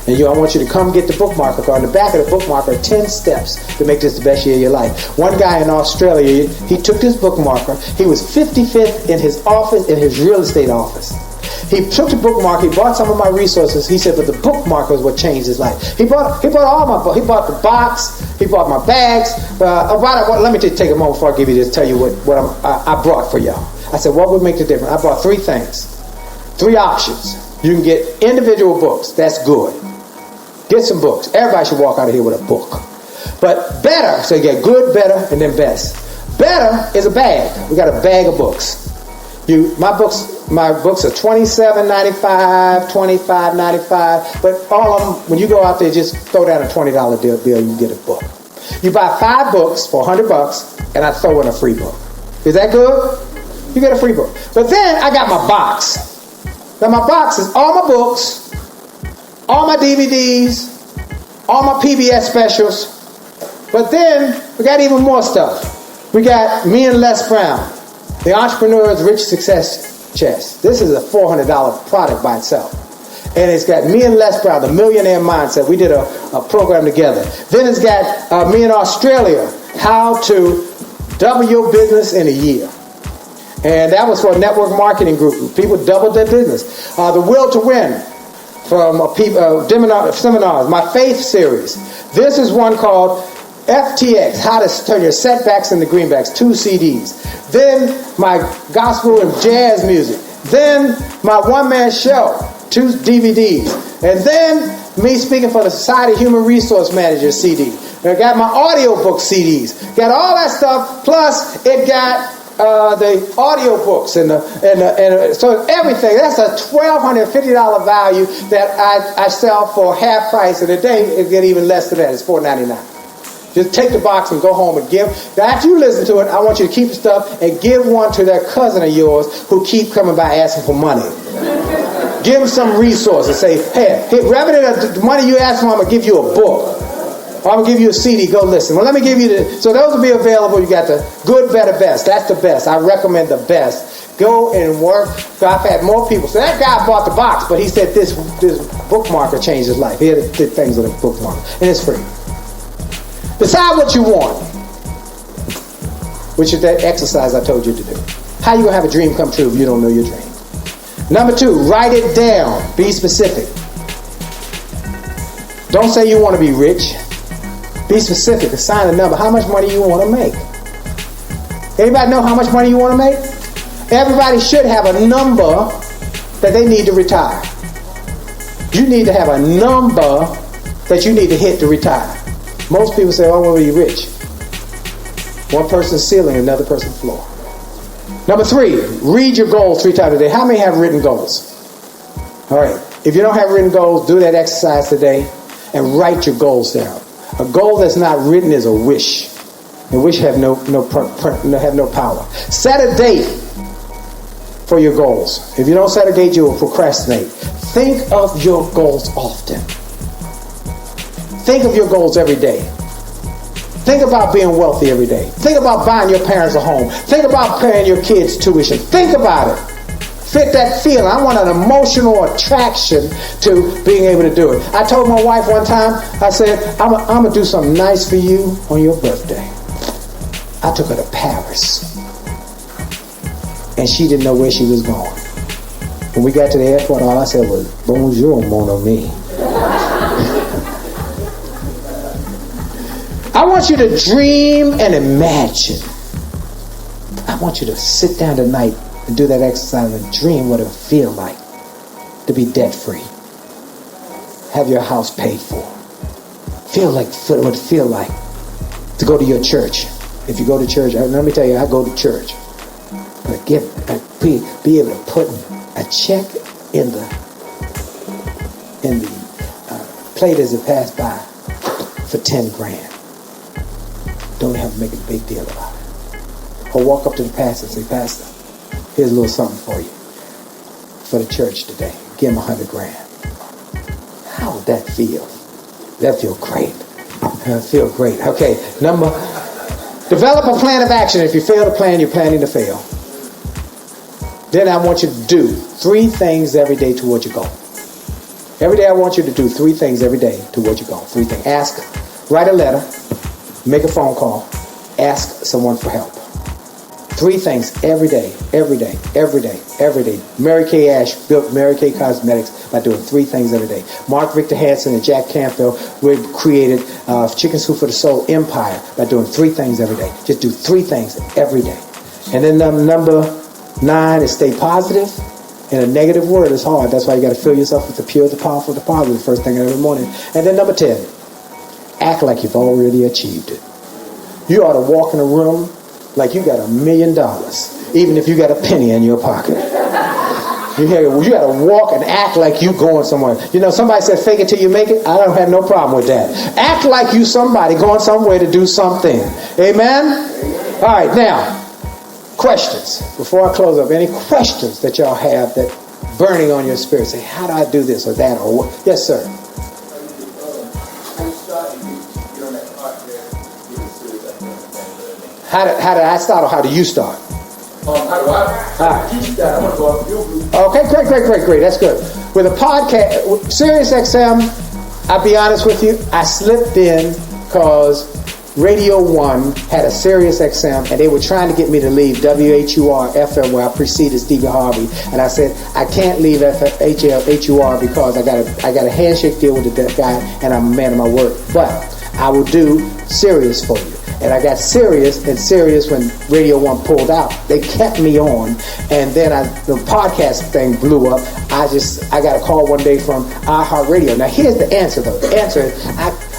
And I want you to come get the bookmarker. On the back of the bookmarker are 10 steps to make this the best year of your life. One guy in Australia, he took this bookmarker. He was 55th in his office, in his real estate office. He took the bookmarker, he bought some of my resources. He said, but the bookmarker is what changed his life. He bought all my books. He bought the box. He bought my bags. Let me just take a moment before I give you this, tell you what I brought for y'all. I said, what would make the difference? I bought 3 things. 3 options. You can get individual books. That's good. Get some books. Everybody should walk out of here with a book. But better, so you get good, better, and then best. Better is a bag. We got a bag of books. My books are $27.95, $25.95, but all of them, when you go out there, just throw down a $20 bill, you can get a book. You buy 5 books for $100, and I throw in a free book. Is that good? You get a free book. But then I got my box. Now my box is all my books, all my DVDs, all my PBS specials. But then we got even more stuff. We got me and Les Brown, the Entrepreneur's Rich Success Chest. This is a $400 product by itself. And it's got me and Les Brown, the Millionaire Mindset. We did a program together. Then it's got me in Australia, how to double your business in a year. And that was for a network marketing group. People doubled their business. The Will to Win from seminars. My Faith series. This is one called FTX, how to turn your setbacks into greenbacks, 2 CDs. Then my gospel and jazz music. Then my one-man show, 2 DVDs. And then me speaking for the Society of Human Resource Managers CD. I got my audiobook CDs. Got all that stuff, plus it got the audio books and so everything. That's a $1,250 value that I sell for half price, and today it get even less than that. It's $4.99. Just take the box and go home and give. Now, after you listen to it, I want you to keep the stuff and give one to that cousin of yours who keep coming by asking for money. Give them some resources. Say, hey, rather than the money you ask for, I'm going to give you a book. Or I'm going to give you a CD. Go listen. Well, let me give you the... So those will be available. You got the good, better, best. That's the best. I recommend the best. Go and work. So I've had more people. So that guy bought the box, but he said this bookmarker changed his life. He did things with a bookmarker. And it's free. Decide what you want, which is that exercise I told you to do. How you going to have a dream come true if you don't know your dream? Number 2, write it down. Be specific. Don't say you want to be rich. Be specific. Assign a number. How much money you want to make? Anybody know how much money you want to make? Everybody should have a number that they need to retire. You need to have a number that you need to hit to retire. Most people say, oh, I want to be rich. One person's ceiling, another person's floor. Number 3, read your goals 3 times a day. How many have written goals? All right. If you don't have written goals, do that exercise today and write your goals down. A goal that's not written is a wish. And wish have no power. Set a date for your goals. If you don't set a date, you will procrastinate. Think of your goals often. Think of your goals every day. Think about being wealthy every day. Think about buying your parents a home. Think about paying your kids tuition. Think about it. Fit that feeling. I want an emotional attraction to being able to do it. I told my wife one time, I said, I'm going to do something nice for you on your birthday. I took her to Paris. And she didn't know where she was going. When we got to the airport, all I said was, bonjour, mon ami. I want you to dream and imagine. I want you to sit down tonight and do that exercise and dream what it would feel like to be debt-free. Have your house paid for. Feel like what it would feel like to go to your church. If you go to church, let me tell you, I go to church. But be able to put a check in the plate as it passed by for 10 grand. Don't have to make a big deal about it. Or walk up to the pastor and say, Pastor, here's a little something for you. For the church today. Give him 100 grand. How would that feel? That feel great. That feel great. Okay, develop a plan of action. If you fail to plan, you're planning to fail. Then I want you to do 3 things every day toward your goal. Every day I want you to do 3 things every day toward your goal. 3 things. Ask, write a letter, make a phone call, ask someone for help. 3 things every day, every day, every day, every day. Mary Kay Ash built Mary Kay Cosmetics by doing 3 things every day. Mark Victor Hansen and Jack Canfield created Chicken Soup for the Soul Empire by doing 3 things every day. Just do 3 things every day. And then number 9 is stay positive. And a negative word is hard. That's why you got to fill yourself with the pure, the powerful, the positive first thing every morning. And then number 10, act like you've already achieved it. You ought to walk in a room like you got $1 million, even if you got a penny in your pocket. You got to walk and act like you going somewhere. You know, somebody said fake it till you make it. I don't have no problem with that. Act like you somebody going somewhere to do something. Amen? All right, now, questions. Before I close up, any questions that y'all have that burning on your spirit? Say, how do I do this or that or what? Yes, sir. How did I start or how do you start? How do I? You start. I'm going to go off your group. Okay, great. That's good. With a podcast, Sirius XM, I'll be honest with you, I slipped in because Radio 1 had a Sirius XM and they were trying to get me to leave WHUR FM where I preceded Stevie Harvey. And I said, I can't leave HUR because I got a handshake deal with the guy and I'm a man of my word. But I will do Sirius for you. And I got Sirius when Radio 1 pulled out. They kept me on, and then the podcast thing blew up. I got a call one day from iHeartRadio. Now here's the answer though. The answer is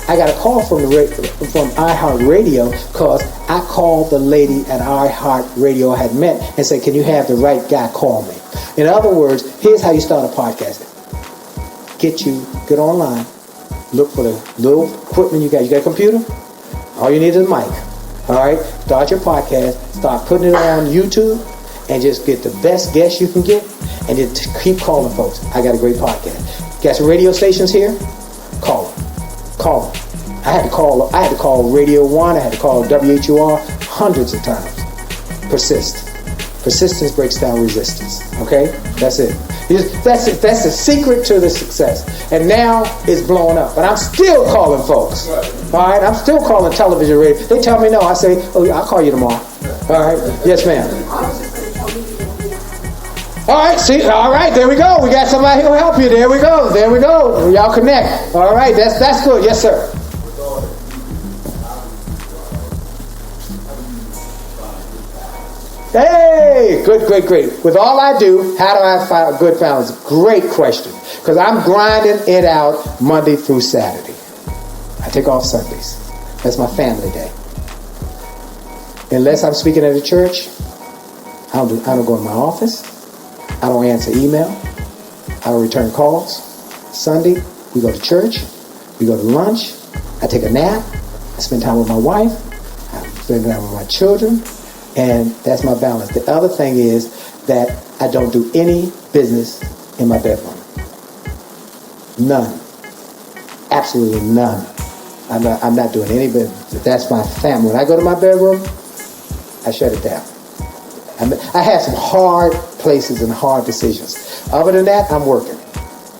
I got a call from iHeartRadio because I called the lady at iHeartRadio I had met and said, can you have the right guy call me? In other words, here's how you start a podcast. Get online, look for the little equipment you got. You got a computer? All you need is a mic. All right? Start your podcast. Start putting it on YouTube and just get the best guests you can get and just keep calling folks. I got a great podcast. Got some radio stations here? Call them. Call them. I had to call Radio 1. I had to call WHUR hundreds of times. Persist. Persistence breaks down resistance. Okay? That's it. That's the secret to the success. And now it's blowing up. But I'm still calling folks. All right? I'm still calling television, radio. They tell me no. I say, oh, I'll call you tomorrow. All right? Yes, ma'am. All right, see, all right, there we go. We got somebody who'll help you. There we go. There we go. Y'all connect. All right, that's good. Yes, sir. Hey, good, great, great. With all I do, how do I find good balance? Great question. Because I'm grinding it out Monday through Saturday. I take off Sundays. That's my family day. Unless I'm speaking at a church, I don't go in my office. I don't answer email. I don't return calls. Sunday, we go to church. We go to lunch. I take a nap. I spend time with my wife. I spend time with my children. And that's my balance. The other thing is that I don't do any business in my bedroom. None. Absolutely none. I'm not doing any business. That's my family. When I go to my bedroom, I shut it down. I have some hard places and hard decisions. Other than that, I'm working.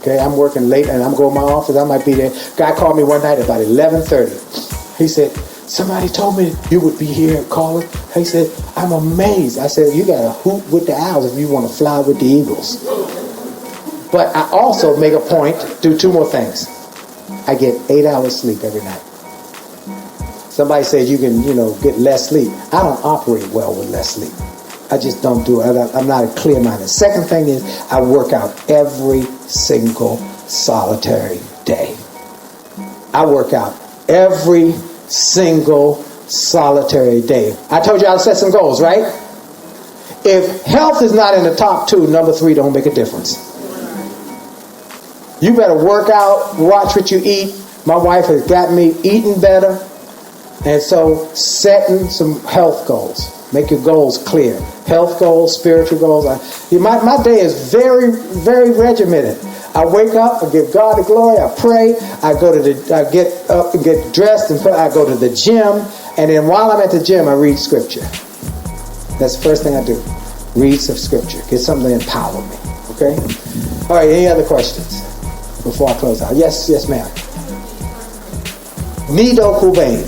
Okay, I'm working late and I'm going to my office. I might be there. Guy called me one night about 11:30. He said, somebody told me you would be here calling. He said, I'm amazed. I said, you got to hoot with the owls if you want to fly with the eagles. But I also make a point, do two more things. I get 8 hours sleep every night. Somebody says you can, get less sleep. I don't operate well with less sleep. I just don't do it. I'm not a clear-minded. Second thing is I work out every single solitary day. I work out every single solitary day. I told you I'll set some goals, right? If health is not in the top 2, number 3 don't make a difference. You better work out, watch what you eat. My wife has got me eating better. And so setting some health goals. Make your goals clear. Health goals, spiritual goals. My day is very, very regimented. I wake up, I give God the glory, I pray, I get up and get dressed, and I go to the gym, and then while I'm at the gym, I read scripture. That's the first thing I do. Read some scripture. Get something to empower me. Okay? All right, any other questions before I close out? Yes, ma'am. Nido Qubein.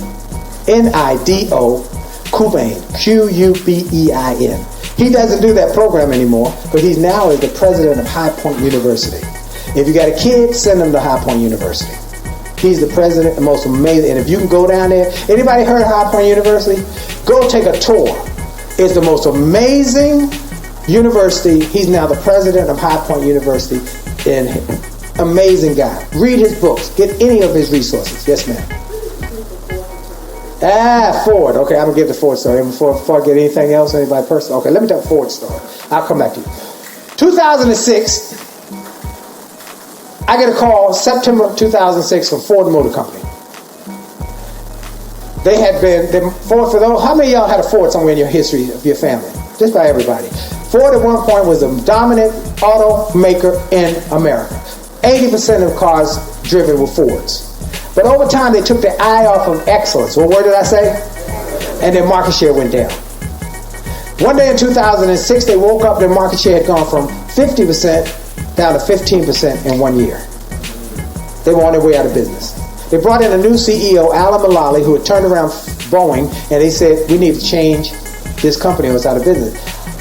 Nido Qubein. Qubein. He doesn't do that program anymore, but he's now is the president of High Point University. If you got a kid, send them to High Point University. He's the president, the most amazing. And if you can go down there, anybody heard of High Point University? Go take a tour. It's the most amazing university. He's now the president of High Point University. And amazing guy. Read his books. Get any of his resources. Yes, ma'am. Ford. Okay, I'm going to give the Ford story. Before I get anything else, anybody personal. Okay, let me tell the Ford story. I'll come back to you. 2006, I get a call, September 2006, from Ford Motor Company. They had been, Ford, for those, how many of y'all had a Ford somewhere in your history of your family? Just about everybody. Ford at one point was the dominant automaker in America. 80% of cars driven were Fords. But over time, they took their eye off of excellence. What word did I say? And their market share went down. One day in 2006, they woke up, their market share had gone from 50% down to 15% in 1 year. They were on their way out of business. They brought in a new CEO, Alan Mulally, who had turned around Boeing, and they said, we need to change this company or it's out of business.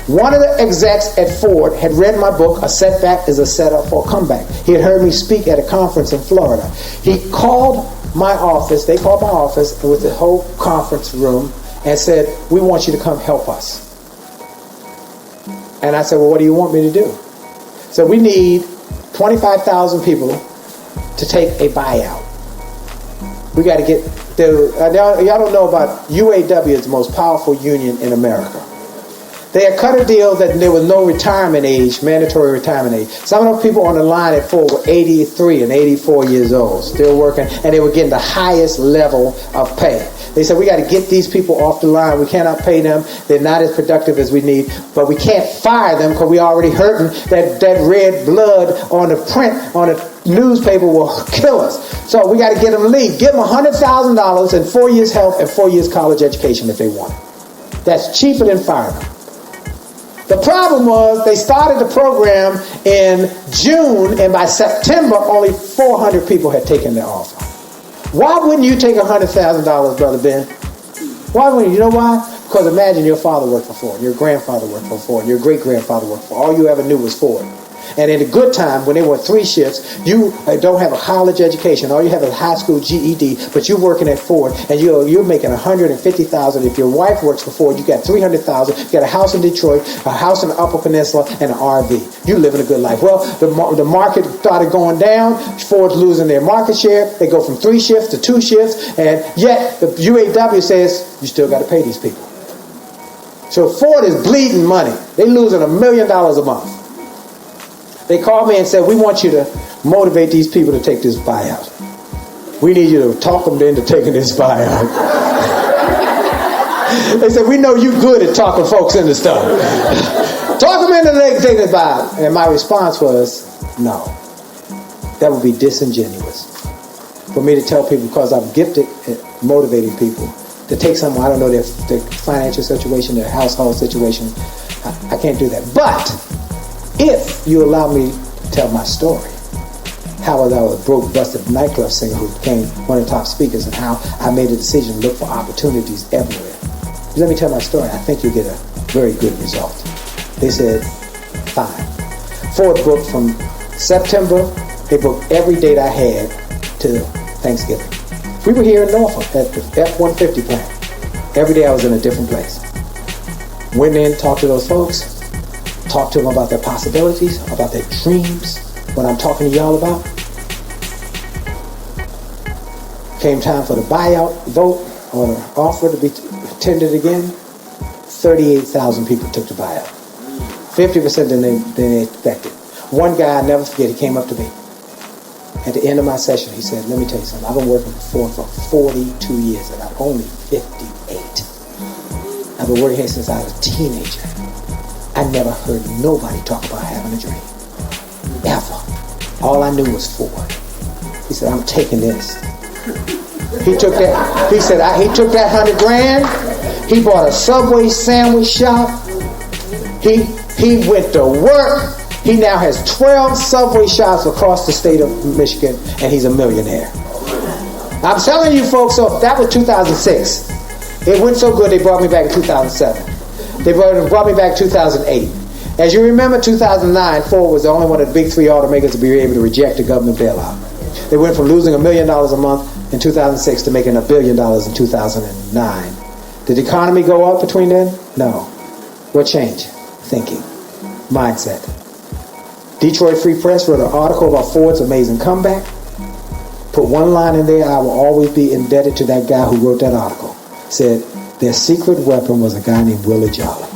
One of the execs at Ford had read my book, A Setback is a Setup for a Comeback. He had heard me speak at a conference in Florida. He called my office, they called my office with the whole conference room and said, we want you to come help us. And I said, well, what do you want me to do? So we need 25,000 people to take a buyout. We got to get, y'all don't know about UAW is the most powerful union in America. They had cut a deal that there was no retirement age, mandatory retirement age. Some of those people on the line at Ford were 83 and 84 years old, still working, and they were getting the highest level of pay. They said, we got to get these people off the line. We cannot pay them. They're not as productive as we need, but we can't fire them because we already hurting. That red blood on the print, on the newspaper will kill us. So we got to get them to leave. Give them $100,000 and 4 years health and 4 years college education if they want it. That's cheaper than firing them. The problem was they started the program in June, and by September, only 400 people had taken their offer. Why wouldn't you take $100,000, Brother Ben? Why wouldn't you? You know why? Because imagine your father worked for Ford, your grandfather worked for Ford, your great-grandfather worked for Ford. All you ever knew was Ford. And in the good time, when they were 3 shifts, you don't have a college education. All you have is a high school GED, but you're working at Ford, and you're making $150,000. If your wife works for Ford, you got $300,000. You got a house in Detroit, a house in the Upper Peninsula, and an RV. You living a good life. Well, the market started going down. Ford's losing their market share. They go from 3 shifts to 2 shifts, and yet the UAW says you still got to pay these people. So Ford is bleeding money. They're losing $1 million a month. They called me and said, we want you to motivate these people to take this buyout. We need you to talk them into taking this buyout. They said, we know you're good at talking folks into stuff. Talk them into taking this buyout. And my response was, no. That would be disingenuous for me to tell people, because I'm gifted at motivating people, to take something, I don't know, their financial situation, their household situation. I can't do that. But if you allow me to tell my story, how I was a broke, busted nightclub singer who became one of the top speakers, and how I made a decision to look for opportunities everywhere. Let me tell my story. I think you'll get a very good result. They said, fine. Ford booked from September, they booked every date I had to Thanksgiving. We were here in Norfolk at the F-150 plant. Every day I was in a different place. Went in, talked to those folks, talk to them about their possibilities, about their dreams, what I'm talking to y'all about. Came time for the buyout vote or the offer to be tendered again. 38,000 people took the buyout. 50% than they expected. One guy, I'll never forget, he came up to me. At the end of my session, he said, let me tell you something. I've been working for 42 years and I'm only 58. I've been working here since I was a teenager. I never heard nobody talk about having a dream. Ever. All I knew was Ford. He said, I'm taking this. He took that, he said, he took that $100,000. He bought a Subway sandwich shop. He went to work. He now has 12 Subway shops across the state of Michigan, and he's a millionaire. I'm telling you folks, so that was 2006. It went so good they brought me back in 2007. They brought me back in 2008. As you remember, 2009, Ford was the only one of the big 3 automakers to be able to reject the government bailout. They went from losing $1 million a month in 2006 to making $1 billion in 2009. Did the economy go up between then? No. What changed? Thinking. Mindset. Detroit Free Press wrote an article about Ford's amazing comeback. Put one line in there, I will always be indebted to that guy who wrote that article. Said, their secret weapon was a guy named Willie Jolley.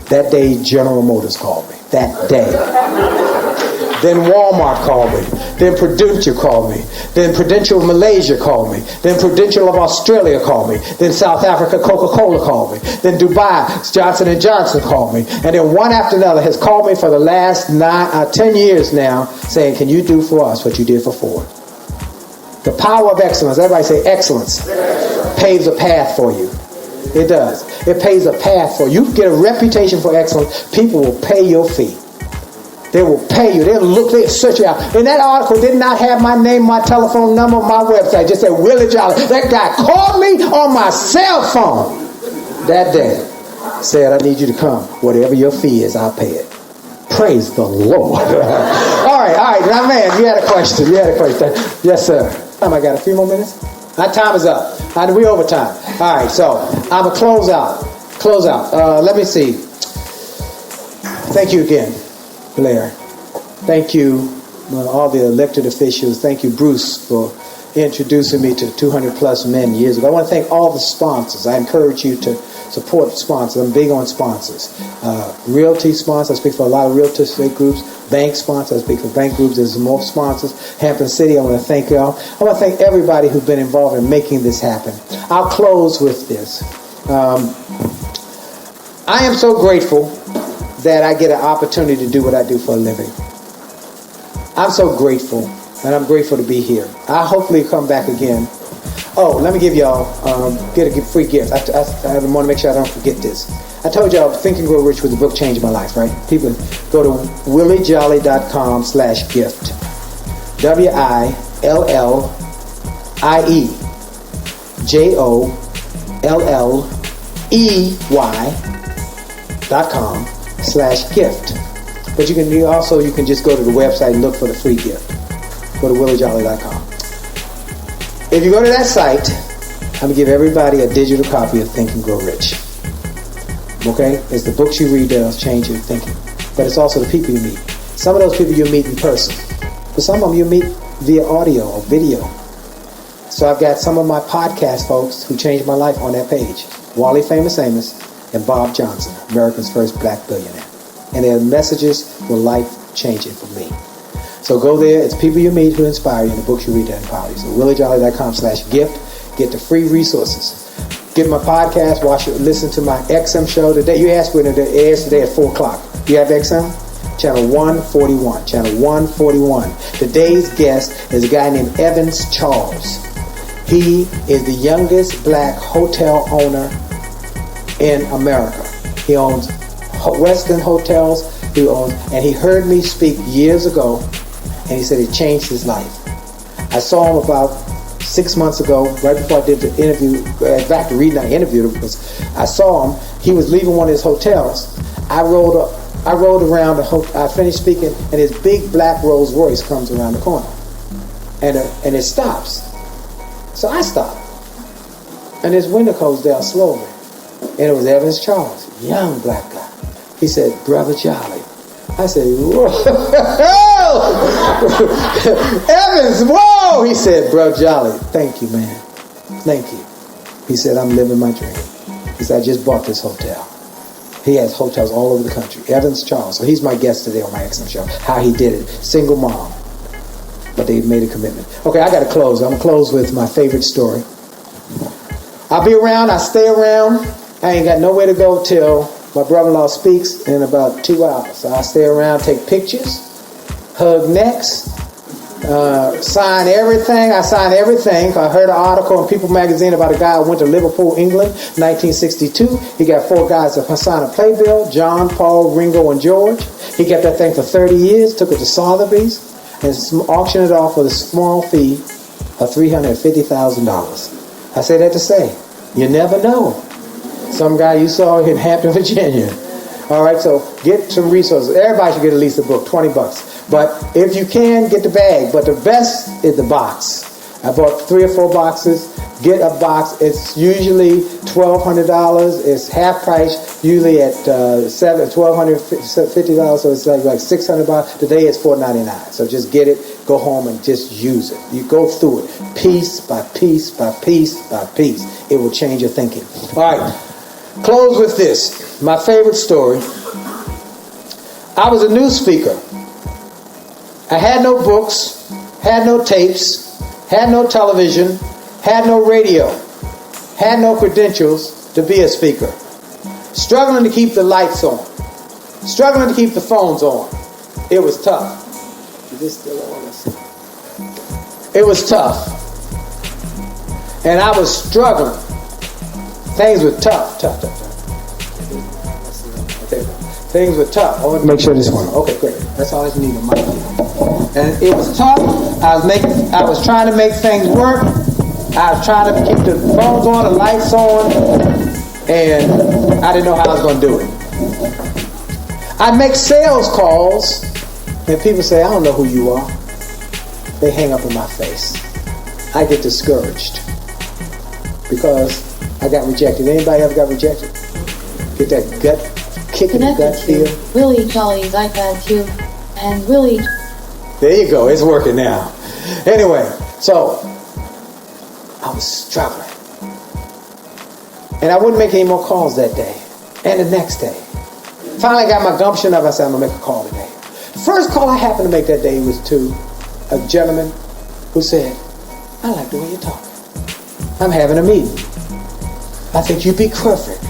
That day, General Motors called me. That day. Then Wal-Mart called me. Then Prudential called me. Then Prudential of Malaysia called me. Then Prudential of Australia called me. Then South Africa Coca-Cola called me. Then Dubai Johnson & Johnson called me. And then one after another has called me for the last 10 years now, saying, can you do for us what you did for Ford? The power of excellence. Everybody say excellence. Paves a path for you. It does. It pays a path for you. You get a reputation for excellence. People will pay your fee. They will pay you. They'll search you out. And that article did not have my name, my telephone number, my website. Just said Willie Jolley. That guy called me on my cell phone that day. Said, I need you to come. Whatever your fee is, I'll pay it. Praise the Lord. All right. Now, man, you had a question. Yes, sir. I got a few more minutes. My time is up. We over time. All right, so I'm going to close out. Let me see. Thank you again, Blair. Thank you, all the elected officials. Thank you, Bruce, for introducing me to 200 plus men years ago. I want to thank all the sponsors. I encourage you to support sponsors. I'm big on sponsors. Realty sponsors, I speak for a lot of real estate groups. Bank sponsors, I speak for bank groups. There's more sponsors. Hampton City, I want to thank y'all. I want to thank everybody who's been involved in making this happen. I'll close with this. I am so grateful that I get an opportunity to do what I do for a living. I'm so grateful, and I'm grateful to be here. I'll hopefully come back again. Oh, let me give y'all get a free gift. I want to make sure I don't forget this. I told y'all Think and Grow Rich was the book changed my life, right? People go to williejolly.com/gift. WILLIEJOLLEY.com/gift. But you can just go to the website and look for the free gift. Go to williejolly.com. If you go to that site, I'm going to give everybody a digital copy of Think and Grow Rich. Okay? It's the books you read that'll change your thinking. But it's also the people you meet. Some of those people you meet in person. But some of them you meet via audio or video. So I've got some of my podcast folks who changed my life on that page. Wally Famous Amos and Bob Johnson, America's first black billionaire. And their messages were life-changing for me. So go there. It's people you meet who inspire you and the books you read that empower you. So williejolly.com/gift. Get the free resources. Get my podcast. Listen to my XM show today. You asked when it airs today at 4 o'clock. You have XM? Channel 141. Channel 141. Today's guest is a guy named Evans Charles. He is the youngest black hotel owner in America. He owns Western Hotels. And he heard me speak years ago, and he said it changed his life. I saw him about 6 months ago, right before I did the interview. In fact, the reason I interviewed him was I saw him. He was leaving one of his hotels. I rode around. I finished speaking, and his big black Rolls Royce comes around the corner, and it stops. So I stopped, and his window goes down slowly, and it was Evans Charles, young black guy. He said, "Brother Jolley." I said, "Whoa." Evans, whoa. He said, "Bro Jolley, thank you, man. Thank you." He said, "I'm living my dream." He said, "I just bought this hotel." He has hotels all over the country. Evans Charles. So he's my guest today on my XM show. How he did it. Single mom. But they made a commitment. Okay, I got to close. I'm going to close with my favorite story. I'll be around. I stay around. I ain't got nowhere to go till my brother-in-law speaks in about 2 hours. So I stay around, take pictures, hug necks, sign everything. I sign everything. I heard an article in People magazine about a guy who went to Liverpool, England, 1962. He got 4 guys to sign a playbill, John, Paul, Ringo, and George. He kept that thing for 30 years, took it to Sotheby's, and auctioned it off with a small fee of $350,000. I say that to say, you never know. Some guy you saw in Hampton, Virginia. All right, so get some resources. Everybody should get at least a book, $20. But if you can, get the bag. But the best is the box. I bought 3 or 4 boxes. Get a box. It's usually $1,200. It's half price, usually at $1,250. So it's like $600. Today it's $499. So just get it, go home, and just use it. You go through it, piece by piece by piece by piece. It will change your thinking. All right. Close with this. My favorite story. I was a news speaker. I had no books, had no tapes, had no television, had no radio, had no credentials to be a speaker. Struggling to keep the lights on. Struggling to keep the phones on. It was tough. Is this still on? It was tough. And I was struggling. Things were tough. Things were tough. I want to make sure this one. Okay, great. That's all I need on my phone. And it was tough. I was trying to make things work. I was trying to keep the phones on, the lights on, and I didn't know how I was going to do it. I'd make sales calls, and people say, "I don't know who you are." They hang up in my face. I get discouraged because I got rejected. Anybody ever got rejected? Get that gut kick in the gut feel? Willie Jolley's iPad too, and Willie. There you go. It's working now. Anyway, so I was struggling. And I wouldn't make any more calls that day. And the next day. Finally got my gumption up. I said, I'm going to make a call today. The first call I happened to make that day was to a gentleman who said, I like the way you talk. I'm having a meeting. I said, you be perfect.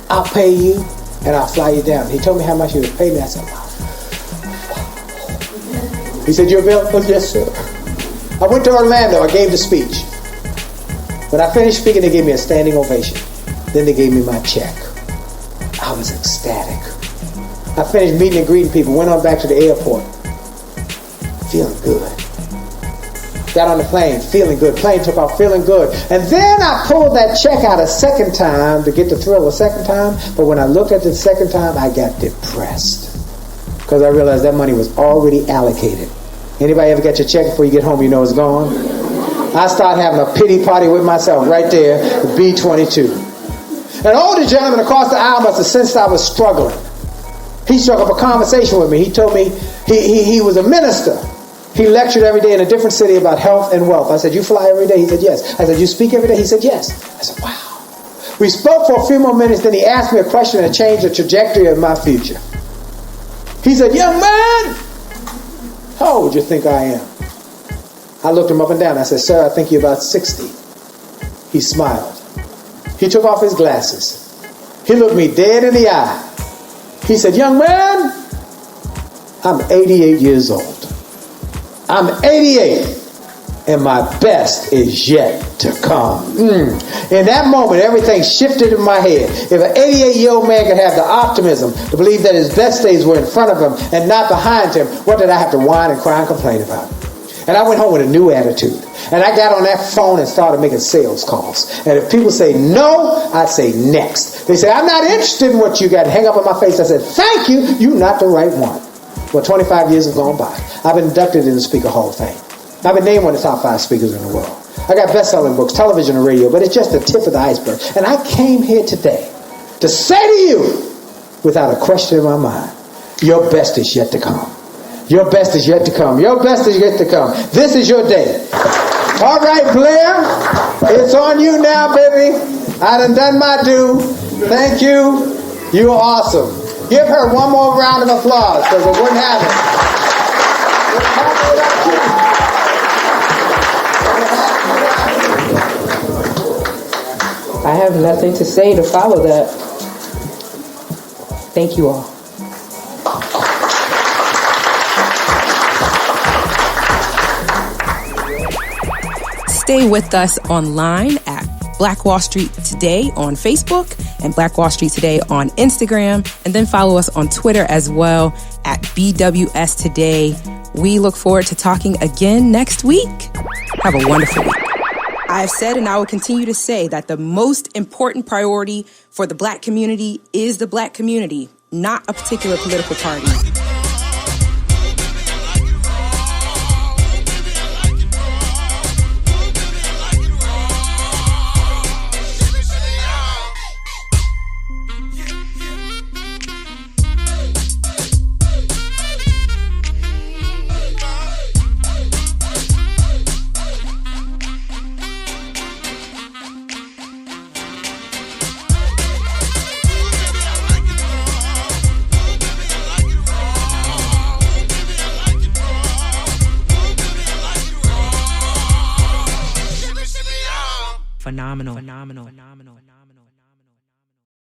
I'll pay you and I'll fly you down. He told me how much he would pay me. I said, wow. He said, you're available? Yes, sir. I went to Orlando. I gave the speech. When I finished speaking, they gave me a standing ovation. Then they gave me my check. I was ecstatic. I finished meeting and greeting people, went on back to the airport, feeling good. Got on the plane, feeling good. Plane took off, feeling good. And then I pulled that check out a second time to get the thrill a second time. But when I looked at it the second time, I got depressed. Because I realized that money was already allocated. Anybody ever get your check before you get home, you know it's gone? I started having a pity party with myself right there at B-22. An older gentleman across the aisle must have sensed I was struggling. He struck up a conversation with me. He told me he was a minister. He lectured every day in a different city about health and wealth. I said, you fly every day? He said, yes. I said, you speak every day? He said, yes. I said, wow. We spoke for a few more minutes, then he asked me a question that changed the trajectory of my future. He said, young man, how old do you think I am? I looked him up and down. I said, sir, I think you're about 60. He smiled. He took off his glasses. He looked me dead in the eye. He said, young man, I'm 88 years old. I'm 88, and my best is yet to come. In that moment, everything shifted in my head. If an 88-year-old man could have the optimism to believe that his best days were in front of him and not behind him, what did I have to whine and cry and complain about? And I went home with a new attitude. And I got on that phone and started making sales calls. And if people say no, I say next. They say, I'm not interested in what you got. Hang up in my face. I said, thank you. You're not the right one. Well, 25 years have gone by. I've been inducted in the Speaker Hall of Fame. I've been named one of the top 5 speakers in the world. I got best-selling books, television and radio, but it's just the tip of the iceberg. And I came here today to say to you, without a question in my mind, your best is yet to come. Your best is yet to come. Your best is yet to come. This is your day. All right, Blair, it's on you now, baby. I done my due. Thank you. You're awesome. Give her one more round of applause, because it wouldn't happen. I have nothing to say to follow that. Thank you all. Stay with us online at Black Wall Street Today on Facebook and Black Wall Street Today on Instagram. And then follow us on Twitter as well at BWS Today. We look forward to talking again next week. Have a wonderful week. I have said and I will continue to say that the most important priority for the Black community is the Black community, not a particular political party. Phenomenal.